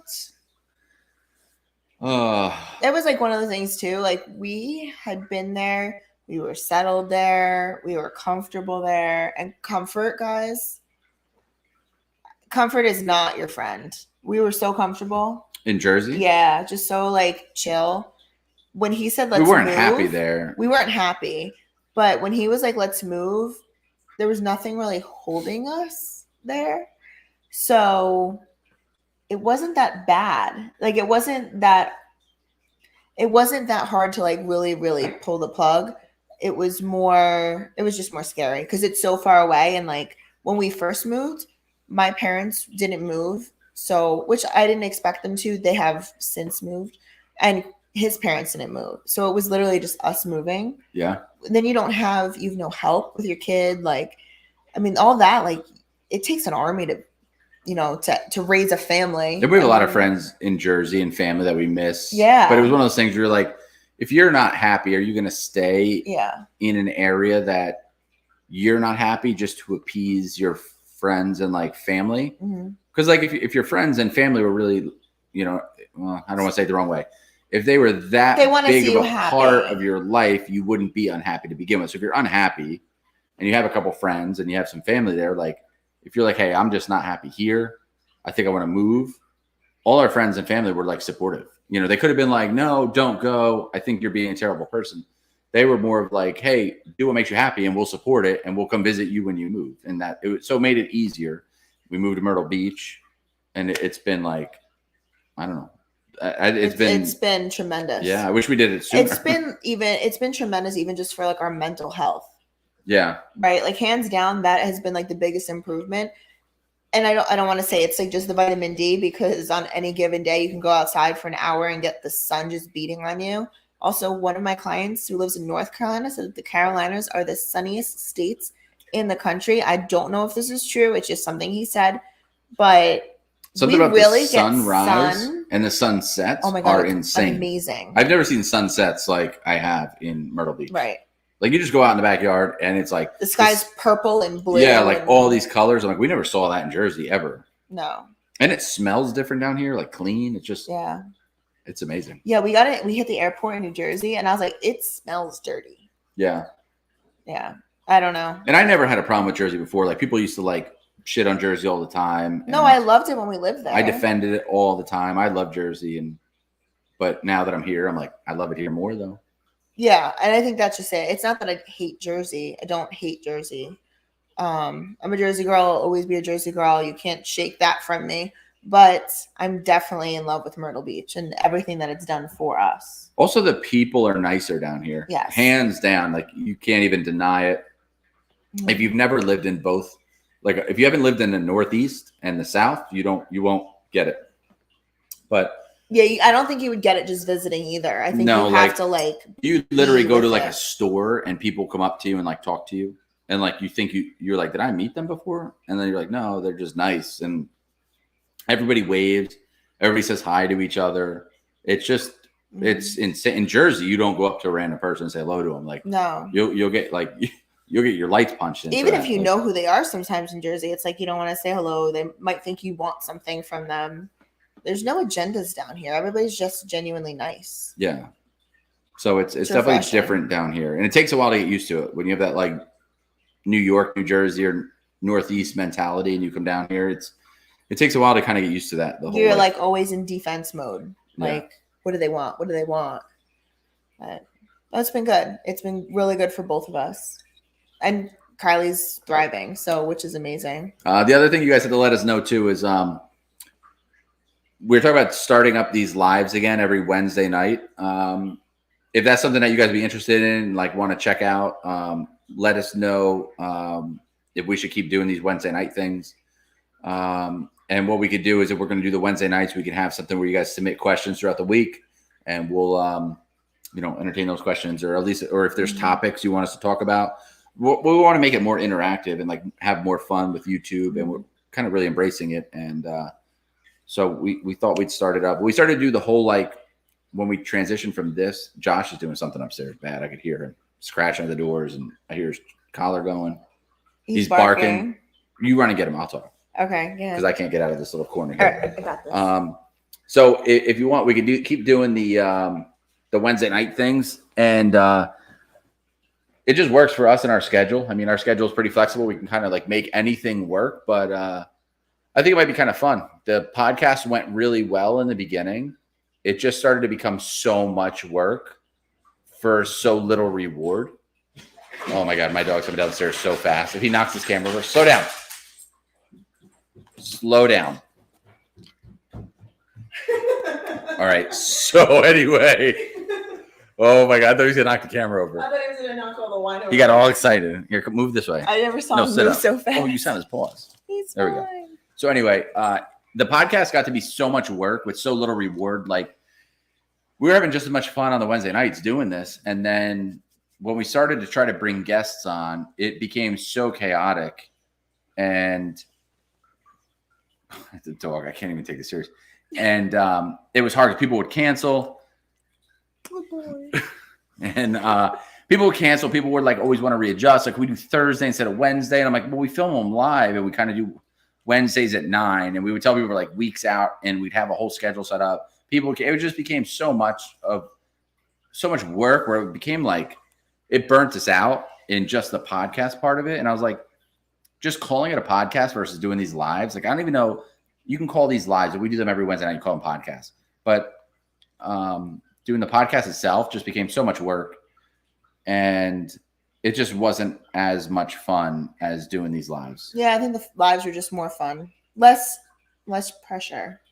B: That
A: was like one of the things too. Like we had been there We were settled there. We were comfortable there. And comfort, guys, comfort is not your friend. We were so comfortable.
B: In Jersey?
A: Yeah, just so like chill. When he said let's
B: we weren't
A: move,
B: happy there.
A: We weren't happy. But when he was like, let's move, there was nothing really holding us there. So it wasn't that bad. Like it wasn't that hard to like really, really pull the plug. It was just more scary because it's so far away. And like when we first moved, my parents didn't move. So, which I didn't expect them to. They have since moved. And his parents didn't move. So it was literally just us moving.
B: Yeah.
A: Then you've no help with your kid. Like, I mean, all that, like, it takes an army to, to raise a family.
B: And we have a lot of friends in Jersey and family that we miss.
A: Yeah.
B: But it was one of those things where you're like, if you're not happy, are you going to stay in an area that you're not happy just to appease your friends and like family? Because like if your friends and family were really, well, I don't want to say it the wrong way. If they were that big of a part of your life, you wouldn't be unhappy to begin with. So if you're unhappy and you have a couple friends and you have some family there, like if you're like, hey, I'm just not happy here, I think I want to move. All our friends and family were like supportive. They could have been like, no, don't go. I think you're being a terrible person. They were more of like, hey, do what makes you happy and we'll support it and we'll come visit you when you move. And that so made it easier. We moved to Myrtle Beach and it's been like, I don't know. It's been
A: tremendous.
B: Yeah, I wish we did it sooner.
A: It's been tremendous even just for like our mental health.
B: Yeah.
A: Right? Like hands down, that has been like the biggest improvement. And I don't want to say it's like just the vitamin D because on any given day you can go outside for an hour and get the sun just beating on you. Also, one of my clients who lives in North Carolina said that the Carolinas are the sunniest states in the country. I don't know if this is true. It's just something he said, but
B: something about really the sunrise and the sunsets are insane.
A: Amazing.
B: I've never seen sunsets like I have in Myrtle Beach.
A: Right.
B: Like you just go out in the backyard and it's like
A: the sky's purple and blue.
B: Yeah, like all these colors. I'm like, we never saw that in Jersey ever.
A: No.
B: And it smells different down here, like clean. It's just it's amazing.
A: Yeah, we got it. We hit the airport in New Jersey and I was like, it smells dirty.
B: Yeah.
A: Yeah. I don't know.
B: And I never had a problem with Jersey before. Like people used to like shit on Jersey all the time.
A: No, I loved it when we lived there.
B: I defended it all the time. I love Jersey but now that I'm here, I'm like, I love it here more though.
A: Yeah, and I think that's just it. It's not that I hate Jersey. I don't hate Jersey. I'm a Jersey girl. I'll always be a Jersey girl. You can't shake that from me. But I'm definitely in love with Myrtle Beach and everything that it's done for us.
B: Also, the people are nicer down here.
A: Yes.
B: Hands down. Like, you can't even deny it. Mm-hmm. If you've never lived in both, like, if you haven't lived in the Northeast and the South, you won't get it. But
A: yeah, I don't think you would get it just visiting either. I think you have to like.
B: You literally go to like a store and people come up to you and like talk to you, and like you think you're like, did I meet them before? And then you're like, no, they're just nice, and everybody waves, everybody says hi to each other. It's just it's insane. In Jersey, you don't go up to a random person and say hello to them. Like
A: no,
B: you'll get like. You'll get your lights punched in.
A: Even if you know who they are, sometimes in Jersey, it's like you don't want to say hello. They might think you want something from them. There's no agendas down here. Everybody's just genuinely nice.
B: Yeah. So it's definitely different down here. And it takes a while to get used to it. When you have that like New York, New Jersey, or Northeast mentality and you come down here, it takes a while to kind of get used to that.
A: You're like always in defense mode. Like, what do they want? What do they want? But that's been good. It's been really good for both of us. And Kylie's thriving, which is amazing.
B: The other thing you guys have to let us know too is we're talking about starting up these lives again every Wednesday night. If that's something that you guys be interested in, like want to check out, let us know if we should keep doing these Wednesday night things. And what we could do is if we're going to do the Wednesday nights, we can have something where you guys submit questions throughout the week, and we'll entertain those questions, or at least, or if there's topics you want us to talk about. We want to make it more interactive and like have more fun with YouTube, and we're kind of really embracing it. And so we thought we'd start it up. We started to do the whole, like, when we transitioned from this, Josh is doing something upstairs bad. I could hear him scratching at the doors, and I hear his collar going. He's barking. You run and get him. I'll talk.
A: Okay. Yeah.
B: Because I can't get out of this little corner
A: here.
B: All
A: right, I got this.
B: So if you want, we could keep doing the Wednesday night things, and it just works for us in our schedule. I mean, our schedule is pretty flexible. We can kind of like make anything work, but I think it might be kind of fun. The podcast went really well in the beginning. It just started to become so much work for so little reward. Oh my God, my dog's coming downstairs so fast. If he knocks his camera over, slow down. Slow down. All right. So anyway, oh my God, I thought he was gonna knock the camera over.
A: I thought he was gonna knock all the wine over.
B: He got all excited. Here, move this way.
A: I never saw him move so fast.
B: Oh, you sound his paws.
A: He's
B: there
A: fine.
B: We go. So anyway, the podcast got to be so much work with so little reward. Like we were having just as much fun on the Wednesday nights doing this, and then when we started to try to bring guests on, it became so chaotic, and the dog, I can't even take this serious. And it was hard because people would cancel.
A: Oh boy.
B: And people would cancel. People would like always want to readjust. Like we do Thursday instead of Wednesday. And I'm like, well, we film them live and we kind of do Wednesdays at 9. And we would tell people like weeks out and we'd have a whole schedule set up. It just became so much work where it became like it burnt us out in just the podcast part of it. And I was like, just calling it a podcast versus doing these lives. Like, I don't even know. You can call these lives. We do them every Wednesday night. You call them podcasts. But doing the podcast itself just became so much work. And it just wasn't as much fun as doing these lives.
A: Yeah, I think the lives were just more fun. Less pressure.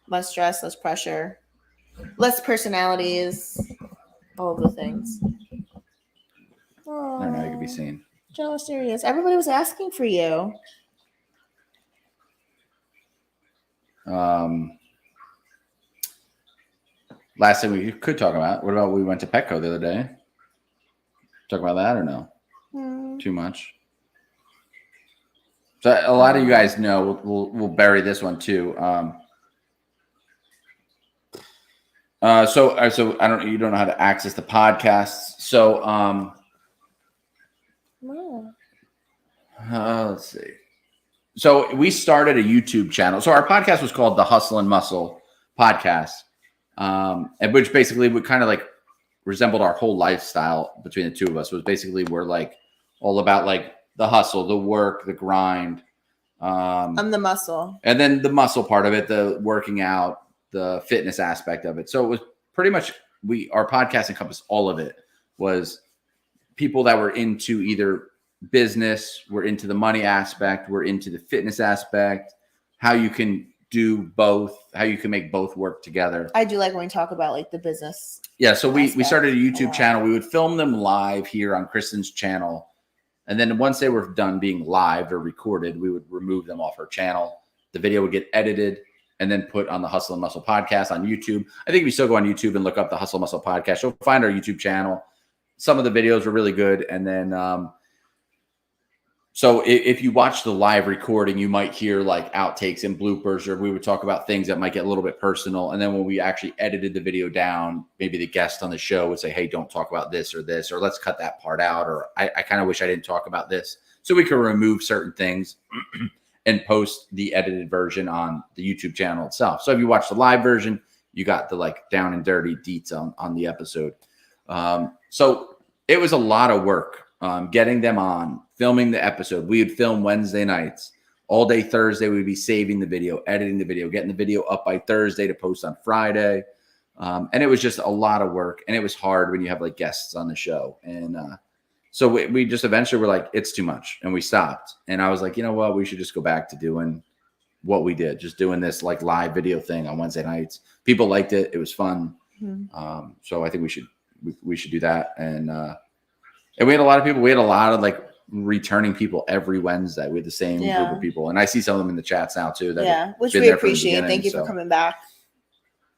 A: Less stress, less pressure. Less personalities. All of the things.
B: Aww. I don't know. You could be seen.
A: Jealous serious. Everybody was asking for you.
B: Last thing we could talk about. What about we went to Petco the other day? Talk about that or no? Too much. So a lot of you guys know. We'll bury this one too. So I don't. You don't know how to access the podcasts. So let's see. So we started a YouTube channel. So our podcast was called the Hustle and Muscle Podcast, and which basically would kind of like resembled our whole lifestyle between the two of us. It was basically we're like all about like the hustle, the work, the grind.
A: I'm the muscle.
B: And then the muscle part of it, the working out, the fitness aspect of it. So it was pretty much our podcast encompassed all of it. Was people that were into either business, we're into the money aspect, we're into the fitness aspect, how you can do both, how you can make both work together.
A: I do like when we talk about like the business.
B: Yeah, so we started a YouTube channel. We would film them live here on Kristen's channel. And then once they were done being live or recorded, we would remove them off her channel. The video would get edited and then put on the Hustle and Muscle Podcast on YouTube. I think if you still go on YouTube and look up the Hustle and Muscle Podcast, you'll find our YouTube channel. Some of the videos were really good. And then so if you watch the live recording, you might hear like outtakes and bloopers, or we would talk about things that might get a little bit personal. And then when we actually edited the video down, maybe the guest on the show would say, hey, don't talk about this, or let's cut that part out. Or I kind of wish I didn't talk about this. So we could remove certain things and post the edited version on the YouTube channel itself. So if you watch the live version, you got the like down and dirty deets on the episode. So it was a lot of work. Getting them on, filming the episode. We would film Wednesday nights. All day Thursday, we'd be saving the video, editing the video, getting the video up by Thursday to post on Friday. And it was just a lot of work. And it was hard when you have like guests on the show. And so we just eventually were like, it's too much. And we stopped. And I was like, you know what? We should just go back to doing what we did. Just doing this like live video thing on Wednesday nights. People liked it. It was fun. Mm-hmm. So I think we should do that. And we had a lot of people. We had a lot of like returning people every Wednesday. We had the same group of people. And I see some of them in the chats now too.
A: Which we appreciate. Thank you for coming back,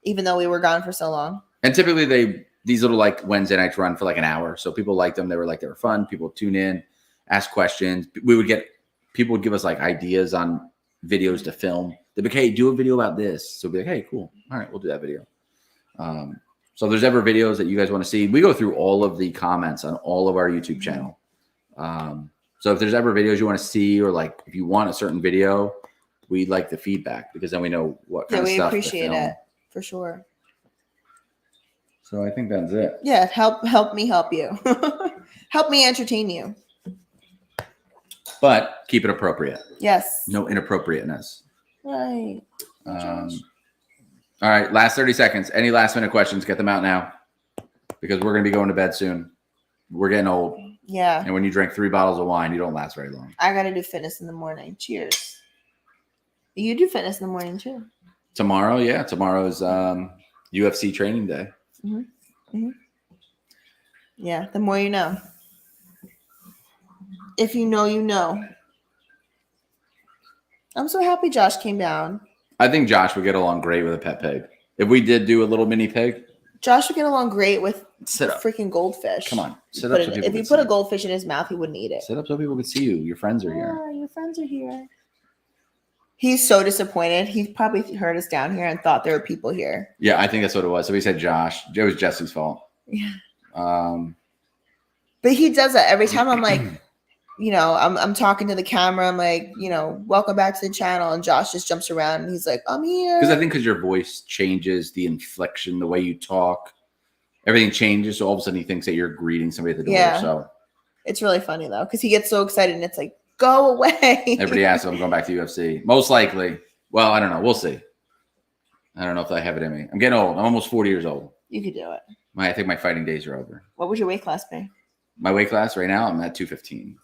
A: even though we were gone for so long.
B: And typically these little like Wednesday nights run for like an hour. So people liked them. They were fun. People tune in, ask questions. People would give us like ideas on videos to film. They'd be like, hey, do a video about this. So we'd be like, hey, cool. All right, we'll do that video. So if there's ever videos that you guys want to see, we go through all of the comments on all of our YouTube channel. So if there's ever videos you want to see, or like if you want a certain video, we like the feedback because then we know what kind of stuff.
A: We appreciate it for sure.
B: So I think that's it.
A: Yeah, help me help you. Help me entertain you.
B: But keep it appropriate.
A: Yes.
B: No inappropriateness.
A: Right.
B: All right, last 30 seconds. Any last minute questions? Get them out now, because we're going to be going to bed soon. We're getting old.
A: Yeah.
B: And when you drink 3 bottles of wine, you don't last very long.
A: I got to do fitness in the morning. Cheers. You do fitness in the morning too.
B: Tomorrow, yeah. Tomorrow's UFC training day.
A: Mm-hmm. Mm-hmm. Yeah, the more you know. If you know, you know. I'm so happy Josh came down.
B: I think Josh would get along great with a pet pig. If we did do a little mini pig.
A: Josh would get along great with
B: sit up.
A: Freaking goldfish.
B: Come on. Sit up.
A: If you put a goldfish in his mouth, he wouldn't eat it.
B: Sit up so people could see you. Your friends are here.
A: Your friends are here. He's so disappointed. He probably heard us down here and thought there were people here.
B: Yeah, I think that's what it was. So we said Josh. It was Jesse's fault.
A: Yeah.
B: But
A: he does that every time. I'm like, I'm talking to the camera. I'm like, welcome back to the channel. And Josh just jumps around and he's like, I'm here.
B: Because your voice changes, the inflection, the way you talk, everything changes. So all of a sudden he thinks that you're greeting somebody at the door.
A: Yeah.
B: So
A: it's really funny though, because he gets so excited and it's like, go away.
B: Everybody asks if I'm going back to UFC. Most likely. Well, I don't know. We'll see. I don't know if I have it in me. I'm getting old. I'm almost 40 years old.
A: You could do it.
B: I think my fighting days are over.
A: What would your weight class be?
B: My weight class right now, I'm at 215.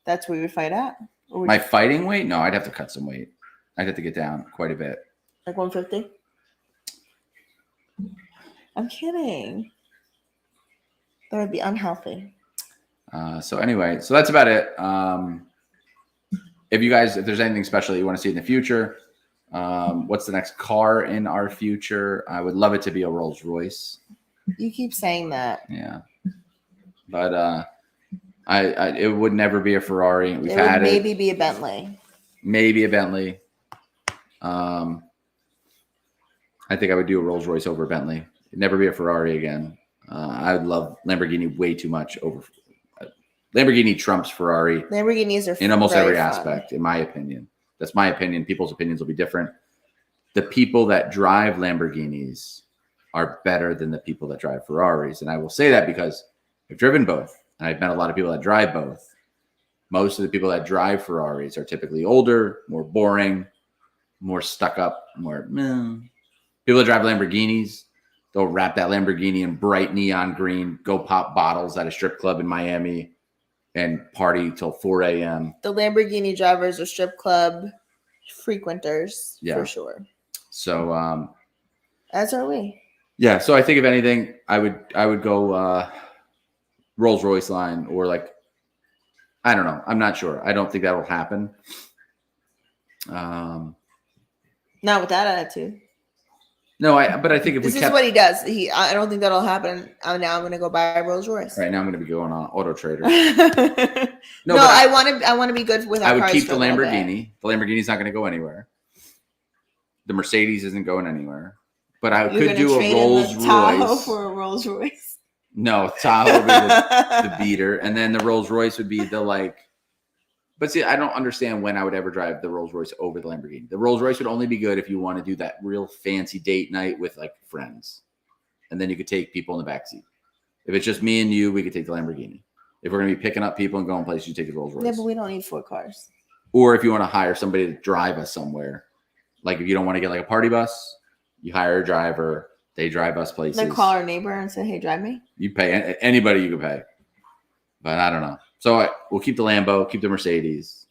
A: That's where you would fight at?
B: My fighting weight? No, I'd have to cut some weight. I'd have to get down quite a bit.
A: Like 150? I'm kidding. That would be unhealthy.
B: So anyway, so that's about it. If there's anything special that you want to see in the future, what's the next car in our future? I would love it to be a Rolls Royce.
A: You keep saying that.
B: Yeah. But it would never be a Ferrari.
A: It would maybe be a Bentley.
B: Maybe a Bentley. I think I would do a Rolls Royce over a Bentley. It'd never be a Ferrari again. I would love Lamborghini way too much over. Lamborghini trumps Ferrari.
A: Lamborghinis are
B: in almost every
A: fun.
B: aspect, in my opinion. That's my opinion. People's opinions will be different. The people that drive Lamborghinis are better than the people that drive Ferraris. And I will say that because I've driven both. And I've met a lot of people that drive both. Most of the people that drive Ferraris are typically older, more boring, more stuck up, more meh. People that drive Lamborghinis, they'll wrap that Lamborghini in bright neon green, go pop bottles at a strip club in Miami, and party till 4 a.m.
A: The Lamborghini drivers are strip club frequenters, for sure.
B: So,
A: as are we.
B: Yeah. So I think if anything, I would go Rolls Royce line, or like, I don't know. I'm not sure. I don't think that will happen.
A: Not with that attitude.
B: No, but I think if
A: this is what he does. I don't think that'll happen. Now I'm going to go buy a Rolls Royce.
B: Right now I'm going to be going on Auto Trader.
A: No, I want to be good with.
B: I would keep the Lamborghini. The Lamborghini's not going to go anywhere. The Mercedes isn't going anywhere. But I could do a Rolls Royce
A: for a Rolls Royce.
B: No, Tahoe would be the beater, and then the Rolls Royce would be the like. But see, I don't understand when I would ever drive the Rolls Royce over the Lamborghini. The Rolls Royce would only be good if you want to do that real fancy date night with like friends. And then you could take people in the backseat. If it's just me and you, we could take the Lamborghini. If we're going to be picking up people and going places, you take the Rolls Royce.
A: Yeah, but we don't need 4 cars.
B: Or if you want to hire somebody to drive us somewhere. Like if you don't want to get like a party bus, you hire a driver. They drive us places.
A: Like call our neighbor and say, hey, drive me?
B: You pay anybody you can pay. But I don't know. So we'll keep the Lambo, keep the Mercedes.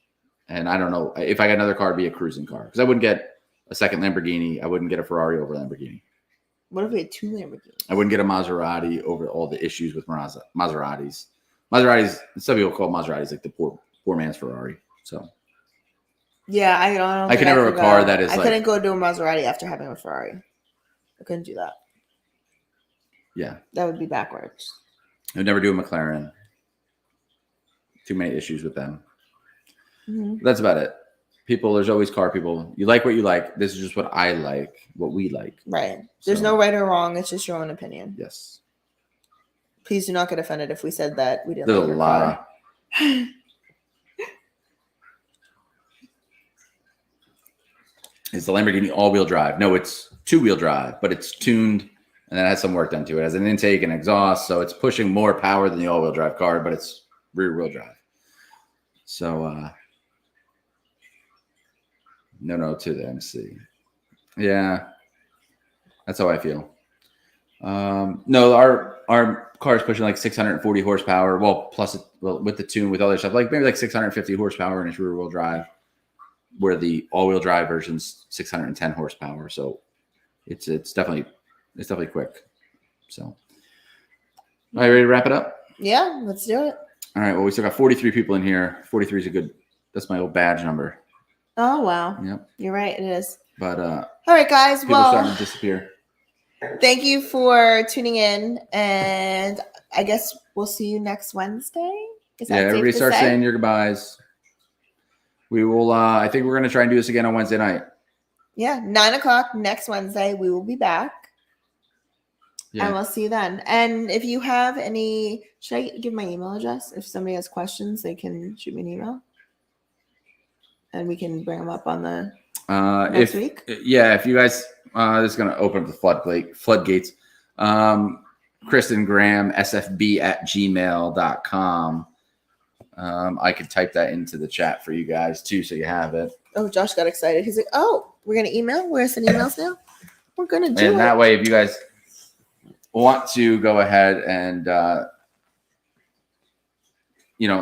B: And I don't know. If I got another car, it'd be a cruising car. Because I wouldn't get a second Lamborghini. I wouldn't get a Ferrari over Lamborghini.
A: What if we had 2 Lamborghinis?
B: I wouldn't get a Maserati over all the issues with Maseratis. Maseratis, some people call Maseratis like the poor man's Ferrari. So
A: yeah, I don't.
B: I can never have a car that is.
A: I couldn't go to a Maserati after having a Ferrari. I couldn't do that.
B: Yeah,
A: that would be backwards.
B: I would never do a McLaren. Too many issues with them. Mm-hmm. That's about it. People, there's always car people. You like what you like. This is just what I like, what we like.
A: Right. There's no right or wrong. It's just your own opinion.
B: Yes.
A: Please do not get offended if we said that we didn't
B: There's
A: like
B: a lot. Is the Lamborghini all-wheel drive? No, it's 2-wheel drive, but it's tuned And then it has some work done to it. It has an intake and exhaust, so it's pushing more power than the all-wheel drive car, but it's rear-wheel drive. So, no to the MC. Yeah, that's how I feel. No, our car is pushing like 640 horsepower. Well, plus with the tune, with other stuff, like maybe like 650 horsepower in its rear-wheel drive, where the all-wheel drive version's 610 horsepower. So it's definitely quick. So, all right, ready to wrap it up?
A: Yeah, let's do it.
B: All right. Well, we still got 43 people in here. 43 is a good. That's my old badge number.
A: Oh wow.
B: Yep.
A: You're right. It is.
B: But
A: all right, guys.
B: People are starting to disappear.
A: Thank you for tuning in, and I guess we'll see you next Wednesday.
B: Yeah, everybody start saying your goodbyes. We will. I think we're gonna try and do this again on Wednesday night.
A: Yeah, 9:00 next Wednesday. We will be back. Yeah. And we'll see you then. And if you have any, should I give my email address? If somebody has questions, they can shoot me an email, and we can bring them up on the next week.
B: Yeah, if you guys, this is going to open up the floodgates. Kristen Graham, sfb@gmail.com. I could type that into the chat for you guys too, so you have it.
A: Oh, Josh got excited. He's like, "Oh, we're gonna email. We're sending emails now. We're gonna do it."
B: And that way, if you guys want to go ahead and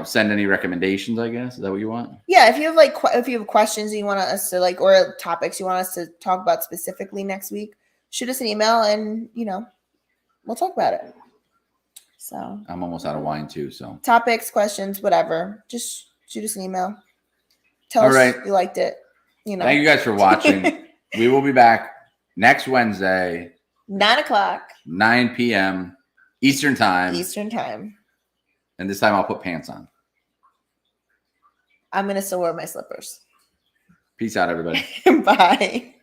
B: send any recommendations, I guess, is that what you want?
A: Yeah, if you have if you have questions you want us to or topics you want us to talk about specifically next week, shoot us an email and we'll talk about it. So
B: I'm almost out of wine too, so
A: topics, questions, whatever, just shoot us an email. Tell us you liked it.
B: Thank you guys for watching. We will be back next Wednesday,
A: 9:00,
B: 9 p.m. Eastern time. And this time I'll put pants on.
A: I'm going to still wear my slippers.
B: Peace out, everybody.
A: Bye.